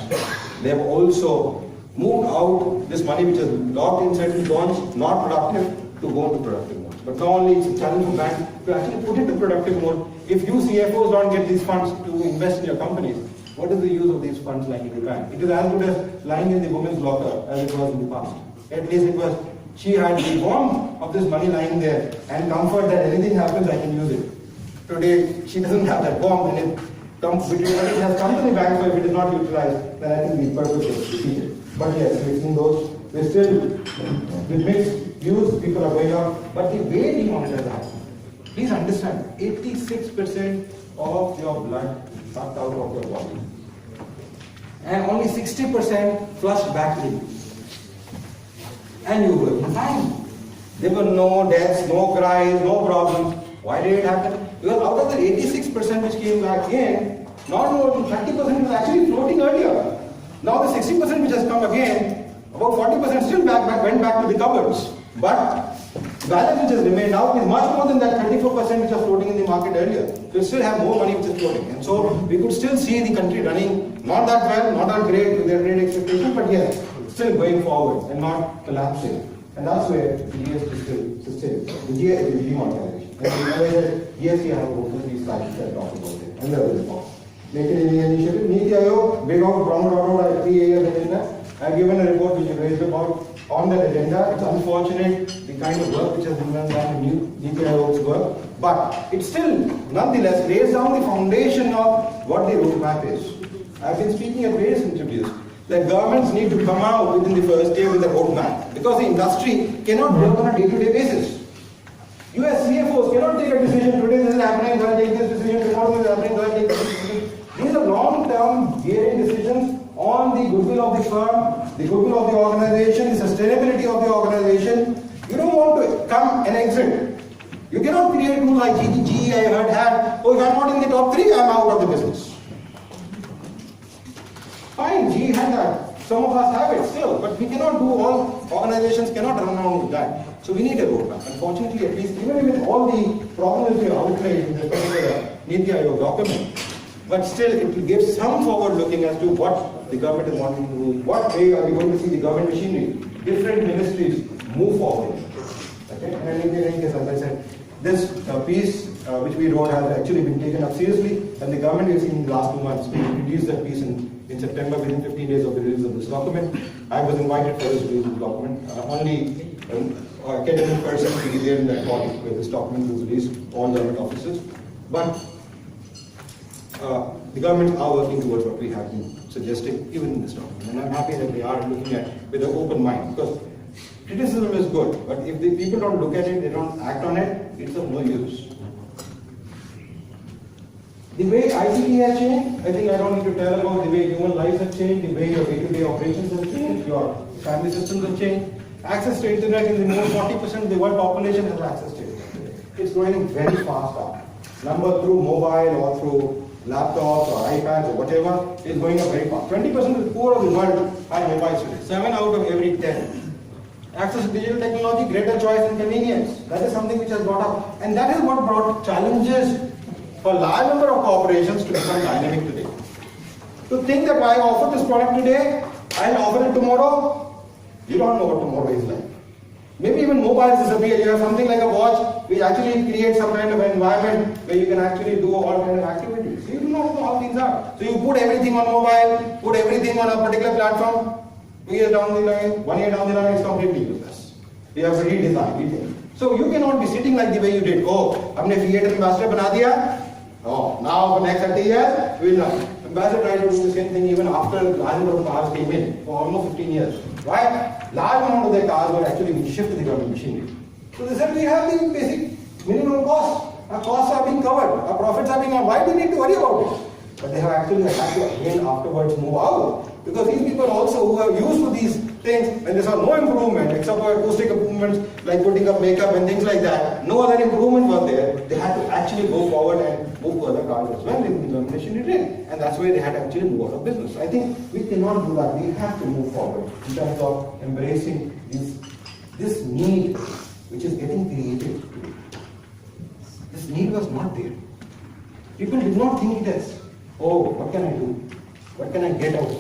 They have also moved out this money which is locked in certain bonds, not productive, to go to productive mode. But now only it's a challenge for banks to actually put it to productive mode. If you CFOs don't get these funds to invest in your companies, what is the use of these funds likely to bank? It is as good as lying in the woman's locker as it was in the past. At least it was, she had the warmth of this money lying there and comfort that anything happens, I can use it. Today, she doesn't have that warmth, and it comes between what it has come to the bank, so if it is not utilized, then I think the purpose is defeated. But yes, we've seen those. We're still with mixed views, people are going up, but the way demonetization happens, please understand, 86% of your blood sucked out of your body, and only 60% flushed back in. And you were fine. There were no deaths, no cries, no problems. Why did it happen? Because out of the 86% which came back in, not more than 30% was actually floating earlier. Now the 60% which has come again, about 40% still went back to the cupboards. But the balance which has remained out is much more than that 34% which was floating in the market earlier. So you still have more money which is floating. And so we could still see the country running not that well, not that great with their great expectations, but yes, still going forward and not collapsing. And that's where the GST is still sustained. The GST is demonetization. And in a way that GST has opened these slides that talk about it. And there is more. Make it India initiative. Niti Aayog, big out, brown out, 3 years agenda. I've given a report which you raised about on that agenda. It's unfortunate the kind of work which has been done in Niti Aayog's work. But it still, nonetheless, lays down the foundation of what the roadmap is. I've been speaking at various interviews that governments need to come out within the first year with a roadmap, because the industry cannot work on a day-to-day basis. You as CFOs cannot take a decision, today this is happening, I'll take this decision, tomorrow this is happening, I'll take this decision. These are long-term gearing decisions on the goodwill of the firm, the goodwill of the organization, the sustainability of the organization. You don't want to come and exit. You cannot create tools like GE, I heard had, oh, if I'm not in the top 3, I'm out of the business. Fine, GE had that. Some of us have it still, but we cannot do all, organizations cannot run around with that. So we need a roadmap. Unfortunately, at least, even with all the problems we outlined in the particular Niti Aayog document, but still it will give some forward looking as to what the government is wanting to do, what way are we going to see the government machinery, different ministries move forward. Okay? And in any case, as I said, this piece which we wrote has actually been taken up seriously, and the government has seen in the last 2 months. We released that piece in September, within 15 days of the release of this document. I was invited for this release of the document. Only academic person to be there in that body where this document was released, all government offices. But the government are working towards what we have been suggesting, even in this document. And I'm happy that they are looking at it with an open mind, because criticism is good, but if the people don't look at it, they don't act on it, it's of no use. The way ICT has changed, I think I don't need to tell about the way human lives have changed, the way your day-to-day operations have changed, your family systems have changed. Access to internet is more 40% of the world population has access to it. It's growing very fast up. Number through mobile or through laptops or iPads or whatever is going up very fast. 20% of the poor of the world have mobiles today. 7 out of every 10. Access to digital technology, greater choice and convenience. That is something which has brought up. And that is what brought challenges for a large number of corporations to become dynamic today. To think that I offer this product today, I'll offer it tomorrow, you don't know what tomorrow is like. Maybe even mobiles disappear. You have something like a watch which actually creates some kind of environment where you can actually do all kind of activities. You do not know how things are. So you put everything on mobile, put everything on a particular platform, 2 years down the line, 1 year down the line, it's completely useless. You have to redesign, rethink. So you cannot be sitting like the way you did. Oh, हमने theatre ambassador बना दिया. Oh, now for next 30 years, we will not. Ambassador tried to do the same thing even after large number of cars came in for almost 15 years. Why? Large amount of their cars were actually being shifted to the government machinery. So they said we have the basic minimum cost. Our costs are being covered. Our profits are being on. Why do we need to worry about it? But but they have actually had to again afterwards move out. Because these people also who are used to these things, when they saw no improvement, except for acoustic improvements like putting up makeup and things like that, no other improvement was there, they had to actually go forward and move to other cars as well in the machinery trade. And that's why they had to actually move out of business. I think we cannot do that. We have to move forward in terms of embracing this need which is getting created. This need was not there. People did not think it as, oh, what can I do? What can I get out?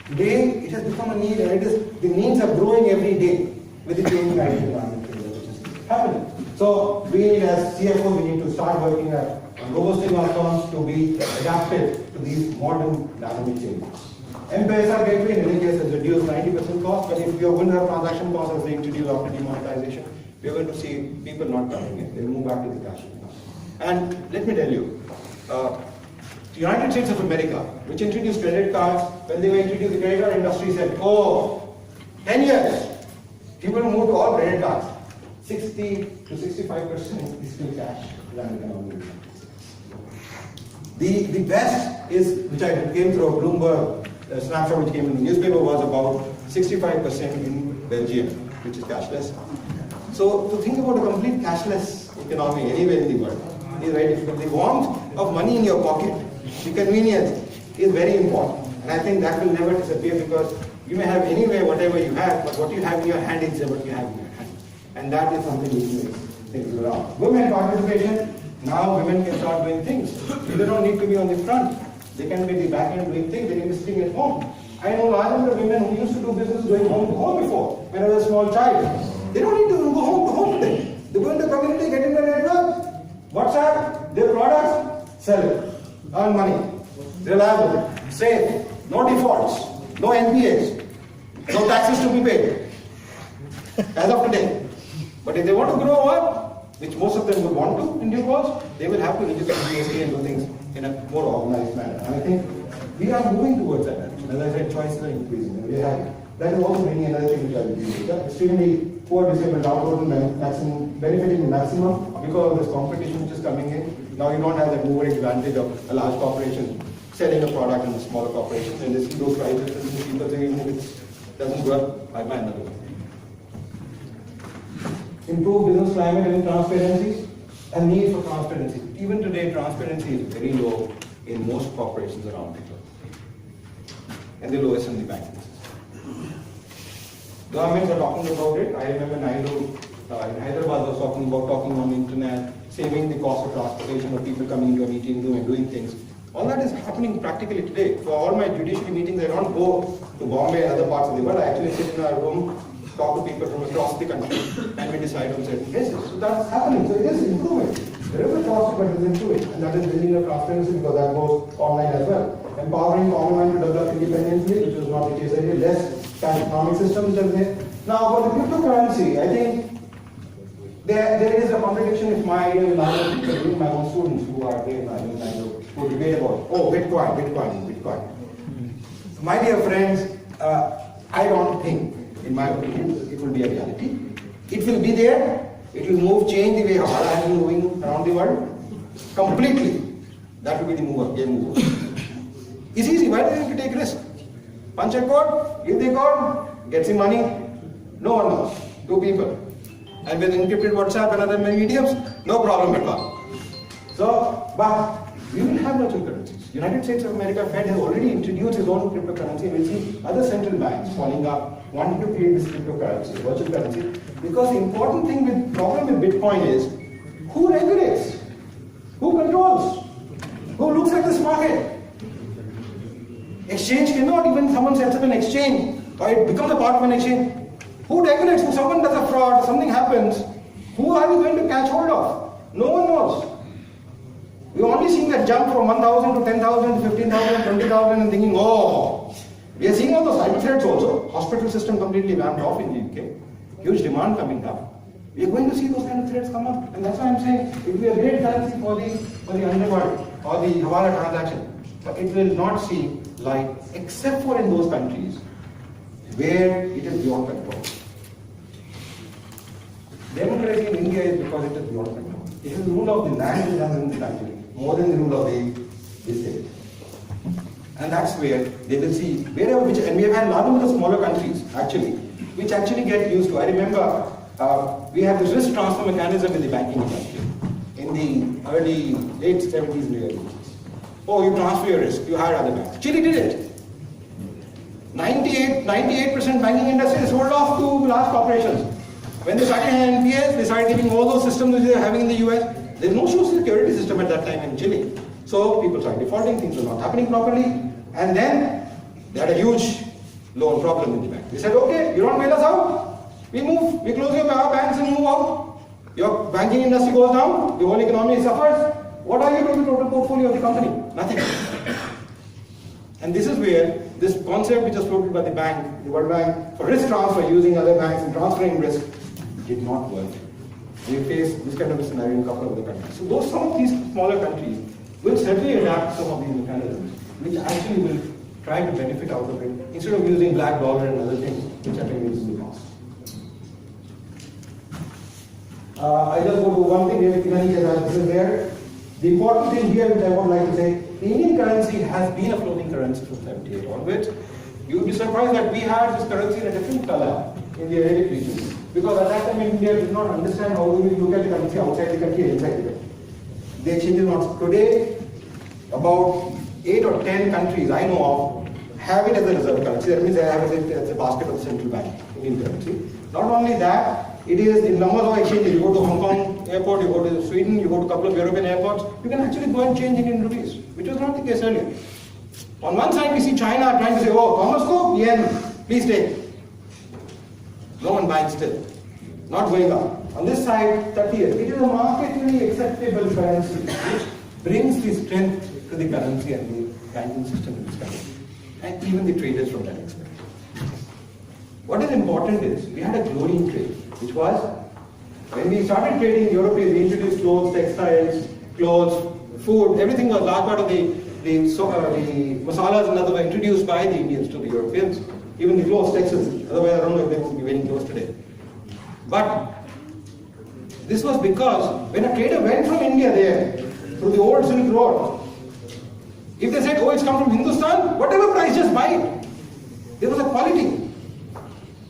Today, it has become a need, and the needs are growing every day with the changing IT environment which is happening. So, we as CFOs, we need to start working on robusting our firms to be adapted to these modern dynamic changes. M-Pesa gateway, in any case, has reduced 90% cost, but if we are going to have transaction costs as they introduce after demonetization, we are going to see people not coming in. They will move back to the cash. And let me tell you, the United States of America, which introduced credit cards, when they were introduced, the credit card industry said, oh, 10 years, people move to all credit cards. 60 to 65% is still cash. The best is, which I came through a Bloomberg snapshot which came in the newspaper, was about 65% in Belgium, which is cashless. So to think about a complete cashless economy anywhere in the world is very difficult. The warmth of money in your pocket, the convenience is very important. And I think that will never disappear, because you may have anywhere whatever you have, but what you have in your hand is what you have in your hand. And that is something we need to think around. Women participation, now women can start doing things. They don't need to be on the front. They can be the back end doing things. They can be sitting at home. I know large number of women who used to do business going home to home before, when I was a small child. They don't need to go home to home today. They go into the community, get in the network, WhatsApp, their products, sell it, earn money, reliable, safe, no defaults, no NPAs, no taxes to be paid, as of today. But if they want to grow up, which most of them would want to in due course, they will have to educate GST and do things in a more organized manner. And I think we are moving towards that direction. As I said, choices are increasing. And we have, that is also bringing another thing which I will do. Extremely poor disabled download maximum, benefiting the maximum because of this competition which is coming in. Now you don't have that mover advantage of a large corporation selling a product in a smaller corporation. And they see those prices and people say, even if it doesn't work, I buy another one. Improve business climate and transparency, and need for transparency. Even today, transparency is very low in most corporations around the globe, and the lowest in the banking system. Governments are talking about it. I remember Naidu in Hyderabad was talking on the internet, saving the cost of transportation of people coming into a meeting room and doing things. All that is happening practically today. For all my judiciary meetings, I don't go to Bombay and other parts of the world. I actually sit in our room, talk to people from across the country, and we decide on certain cases. So that's happening. So it is improving. There is a cost, but it is improving. And that is building a transparency, because that goes online as well. Empowering common man to develop independently, which was not the case earlier. Less cash economic systems are there. Now, for the cryptocurrency, I think there is a contradiction with my idea with even my own students who are there, who debate about, oh, Bitcoin. My dear friends, I don't think, in my opinion, it will be a reality. It will be there. It will change the way how I am moving around the world completely. That will be the game mover. It's easy. Why do you have to take risk? Punch a code, give the code, get the money. No one knows. Two people. And with encrypted WhatsApp and other mediums, no problem at all. So, but we will have virtual currencies. United States of America Fed has already introduced its own cryptocurrency. We'll see other central banks falling up, wanting to create this cryptocurrency, virtual currency. Because the important problem with Bitcoin is, who regulates? Who controls? Who looks at this market? Exchange cannot, even someone sets up an exchange, or it becomes a part of an exchange. Who regulates? If someone does a fraud, something happens, who are we going to catch hold of? No one knows. We're only seeing that jump from 1,000 to 10,000 to 15,000, 20,000 and thinking, oh, we are seeing all those cyber threats also. Hospital system completely ramped off in the UK. Huge demand coming up. We are going to see those kind of threats come up. And that's why I'm saying it will be a great currency for the underworld or the Hawala transaction. But it will not see light except for in those countries where it is beyond control. Democracy in India is because it is beyond control. It is the rule of the land which is in the country, more than the rule of the state. And that's where they will see wherever, and we have had a lot of smaller countries actually, which actually get used to. I remember we had this risk transfer mechanism in the banking industry in the late 70s and early 80s. Oh, you transfer your risk, you hire other banks. Chile did it. 98% banking industry is sold off to large corporations. When they started having NPS, they started giving all those systems which they are having in the US. There's no social security system at that time in Chile. So people started defaulting, things were not happening properly, and then they had a huge loan problem in the bank. They said, okay, you don't bail us out, we move, we close your banks and move out. Your banking industry goes down, the whole economy suffers. What are you doing with the total portfolio of the company? Nothing. And this is where this concept which was floated by the bank, the World Bank, for risk transfer using other banks and transferring risk did not work. We faced this kind of a scenario in a couple of other countries. So some of these smaller countries will certainly adapt some of these mechanisms, which actually will try to benefit out of it, instead of using black dollar and other things which have been used in the past. I just go to one thing, this is there. The important thing here which I would like to say, the Indian currency has been a floating currency from 78 onwards. You would be surprised that we had this currency in a different color in the Arabic region. Because at that time India did not understand how do we look at the currency outside the country and inside the country. The exchange is not. Today, about 8 or 10 countries I know of have it as a reserve currency. That means they have it as a basket of the central bank, Indian currency. Not only that, it is in numbers of exchanges. You go to Hong Kong airport, you go to Sweden, you go to a couple of European airports, you can actually go and change Indian rupees, which was not the case earlier. On one side, we see China trying to say, oh, Thomas Cook, yen, please take. No one buying still, not going up. On this side, 30 years. It is a markedly acceptable currency, which brings the strength to the currency and the banking system in this country, and even the traders from that aspect. What is important is, we had a glory in trade, which was, when we started trading in Europe, we introduced clothes, textiles, clothes, food, everything was large part of the masalas and other were introduced by the Indians to the Europeans. Even the clothes, textiles, otherwise I don't know if they would be wearing clothes today. But this was because when a trader went from India there, through the old Silk Road, if they said, oh, it's come from Hindustan, whatever price, just buy it. There was a quality.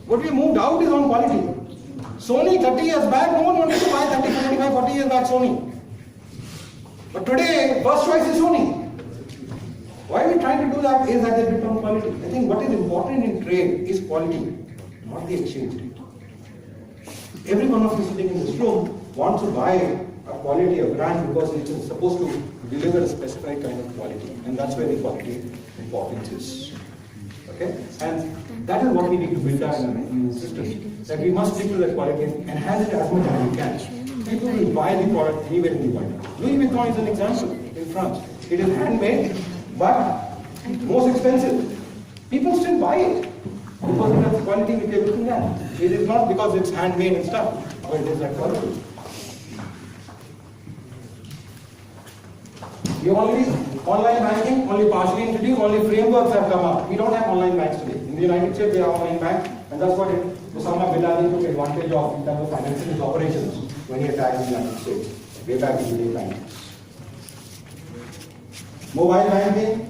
What we moved out is on quality. Sony 30 years back, no one wanted to buy 30, 35, 40 years back Sony. But today, first choice is Sony. Why we trying to do that is that they become quality. I think what is important in trade is quality, not the exchange rate. Every one of you sitting in this room wants to buy a quality, a brand, because it is supposed to deliver a specified kind of quality. And that's where the quality importance is. Okay? And that is what we need to build our system. That we must stick to that quality and enhance it as much as we can. People will buy the product anywhere in the world. Louis Vuitton is an example in France. It is handmade, but most expensive. People still buy it because it has quality which they are looking at. It is not because it's handmade and stuff, but it is that quality. You only online banking, only partially introduced, only frameworks have come up. We don't have online banks today. In the United States, they are online bank, and that's what Osama bin Laden took advantage of in terms of financing his operations when he attacked the United States, way back in the day banking. Mobile banking,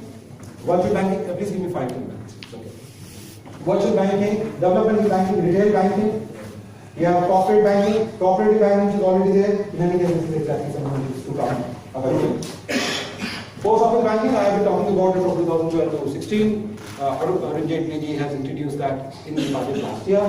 virtual banking, please give me 5 minutes. Okay. Virtual banking, development banking, retail banking, we have corporate banking, cooperative banking is already there. In any case, this is exactly something which is to come. Post office banking, I have been talking about it from 2012 to 16. Arun Jaitley has introduced that in the budget last year.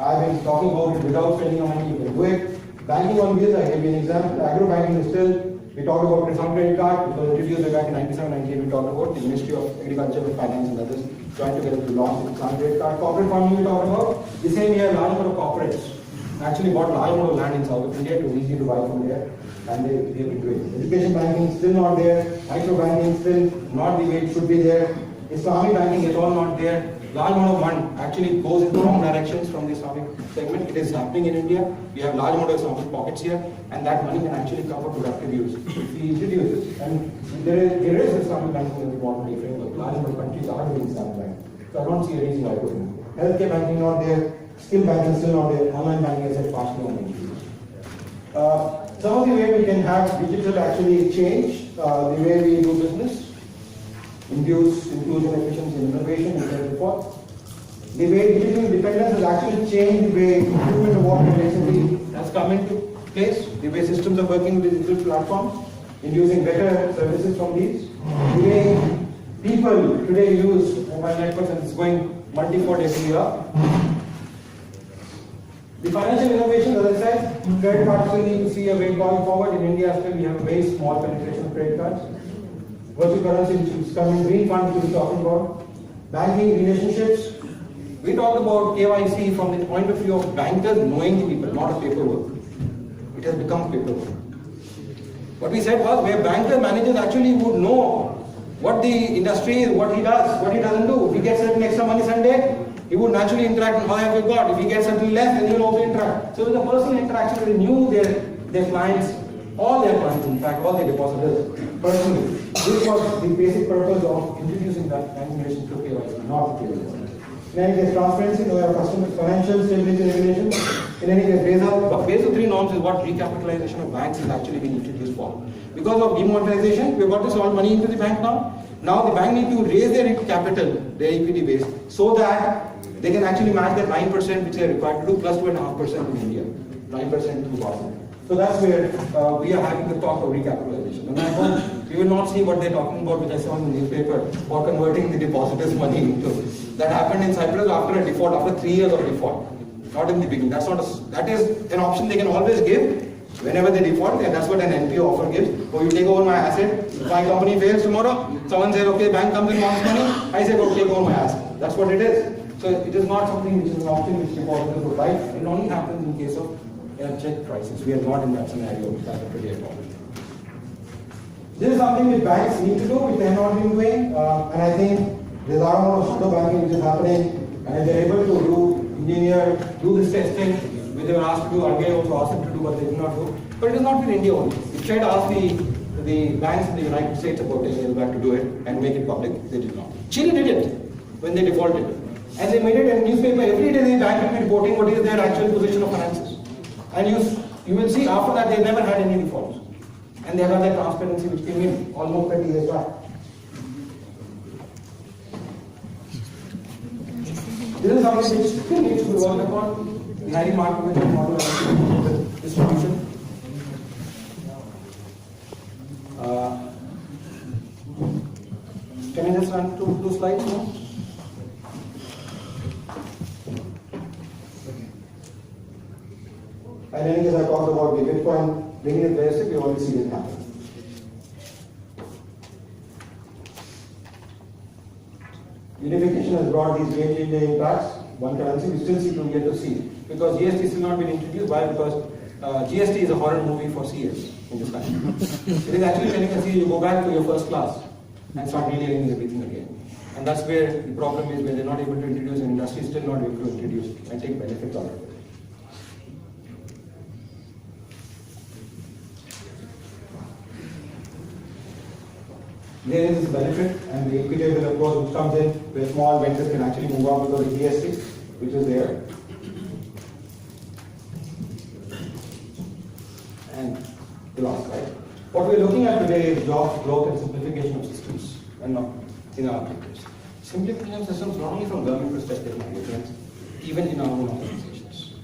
I have been talking about it without spending money, you can do it. Banking on wheels, I gave you an example. Agro banking is still, we talked about the credit card, it was introduced way back in 97-98, we talked about the Ministry of Agriculture, Finance and others trying to get it to launch the credit card. Corporate farming we talked about. The same year, large number of corporates actually bought large amount of land in South India. It was easy to buy from there, and they have been doing it. Education banking still not there. Micro banking still not the way it should be there. Islamic banking is all not there. Large amount of money actually goes in the wrong directions from the Islamic segment. It is happening in India. We have large amount of Islamic pockets here, and that money can actually come for productive use if we introduce it. And there is Islamic banking in the modern framework. Large number of countries are doing Islamic banking. So I don't see a reason why it couldn't. Healthcare banking not there. Skill banking still not there. Online banking is partially online. Some of the way we can have digital actually change the way we do business. induce inclusion, efficiency, and innovation, and so forth. The way digital dependence has actually changed the way improvement of work complexity has come into place, the way systems are working with digital platforms, inducing better services from these. The way people today use mobile networks and it's going multi-fold every year. The financial innovation, as I said, credit cards still need to see a way going forward. In India, still we have a very small penetration of credit cards. Virtual currency, which is coming, green funds, which we talking about. Banking relationships. We talked about KYC from the point of view of bankers knowing the people, not a paperwork. It has become paperwork. What we said was where banker managers actually would know what the industry is, what he does, what he doesn't do. If he gets certain extra money Sunday, he would naturally interact with how have you got. If he gets something less, then he will also interact. So there's a personal interaction. They knew their clients, all their clients, in fact, all their depositors personally. This was the basic purpose of introducing that banking relation to KYC, not KYC. In any case, transparency, know your customers, financial stability regulation. In any case, Basel III norms is what recapitalization of banks is actually being introduced for. Because of demonetization, we've got to all money into the bank now. Now the bank need to raise their capital, their equity base, so that they can actually match that 9% which they are required to do, plus 2.5% in India. 9% to Basel. So that's where we are having the talk of recapitalization. And I hope we will not see what they're talking about, which I saw in the newspaper, for converting the depositors' money into. That happened in Cyprus after a default, after 3 years of default. Not in the beginning. That is an option they can always give whenever they default, and that's what an NPO offer gives. So you take over my asset. If my company fails tomorrow, someone says, okay, bank comes and wants money. I say, okay, take over my asset. That's what it is. So it is not something which is an option which depositors would like. It only happens in case of check crisis. We are not in that scenario as of today at all. This is something which banks need to do, which they have not been doing, and I think there's a lot of shadow banking which is happening, and if they're able to do this testing, which they were asked to do, RBI also asked them to do, but they did not do. But it is not in India only. If tried to ask the banks in the United States about it, they were back to do it and make it public. They did not. Chile did it when they defaulted. And they made it in newspaper. Every day the bank will be reporting what is their actual position of finances. And you will see after that they never had any defaults. And they have that transparency which came in almost 30 years back. This is something which still needs to be worked upon. The highly market model of distribution. Can I just run two slides now? And then as I talked about the Bitcoin bringing it basic, we already see it happen. Unification has brought these game-changing impacts. One currency we still see to yet to see. Because GST is still not been introduced. Why? Because GST is a horror movie for CS in this country. It is actually telling us you go back to your first class and start relaying everything again. And that's where the problem is, where they're not able to introduce, and industry is still not able to introduce and take benefits out of it. There is this benefit, and the equity will, of course, which comes in where small vendors can actually move on because of the GST, which is there. And the last slide. What we're looking at today is jobs, growth, and simplification of systems, and not in our objectives. Simplification of systems not only from government perspective, my dear friends, even in our own organizations.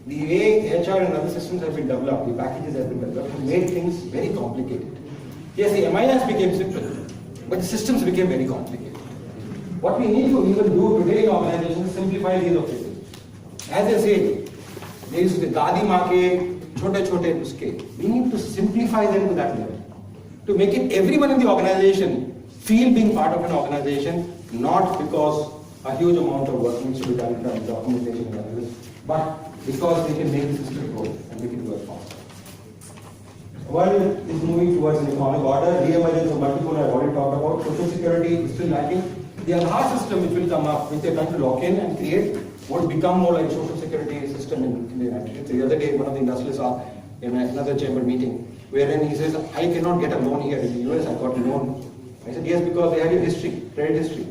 The way HR and other systems have been developed, the packages have been developed, have made things very complicated. Yes, the MIS became simple, but the systems became very complicated. What we need to even do today in organizations is simplify these objectives. As I said, there is the Gadi market, chote scale. We need to simplify them to that level. To make it everyone in the organization feel being part of an organization, not because a huge amount of work needs to be done from documentation and others, but because they can make the system grow and make it work faster. World is moving towards an economic order. Re-emergence of multipolar I've already talked about. Social security is still lacking. The Aadhaar system which will come up, which they're trying to lock in and create, would become more like a social security system in the United States. The other day, one of the industrialists asked in another chamber meeting, wherein he says, I cannot get a loan here in the US, I got a loan. I said, yes, because they have your history, credit history.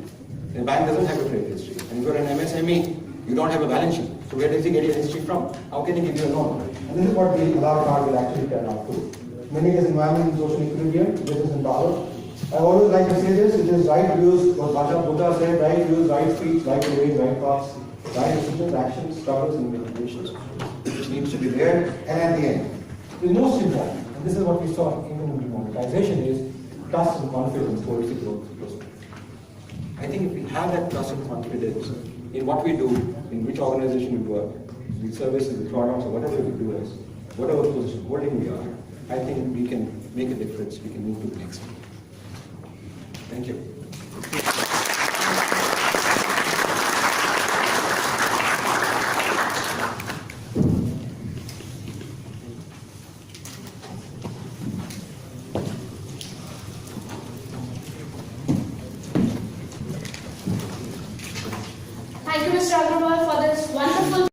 The bank doesn't have a credit history. And if you're an MSME, you don't have a balance sheet. So where does he get your history from? How can he give you a loan? And this is what the Aadhaar card will actually turn out to. Many is environment and social equilibrium, business and power. I always like to say this, it is right views, what Buddha said, right views, right speech, right living, right thoughts, right decisions, actions, struggles, and motivations, which needs to be there. And at the end, the most important, and this is what we saw even in demonetization, is trust and confidence for its growth. I think if we have that trust and confidence in what we do, in which organization we work, the services, the products, or whatever we do is, whatever position, holding we are, I think we can make a difference. We can move to the next step. Thank you. Thank you, Mr. Agarwal, for this wonderful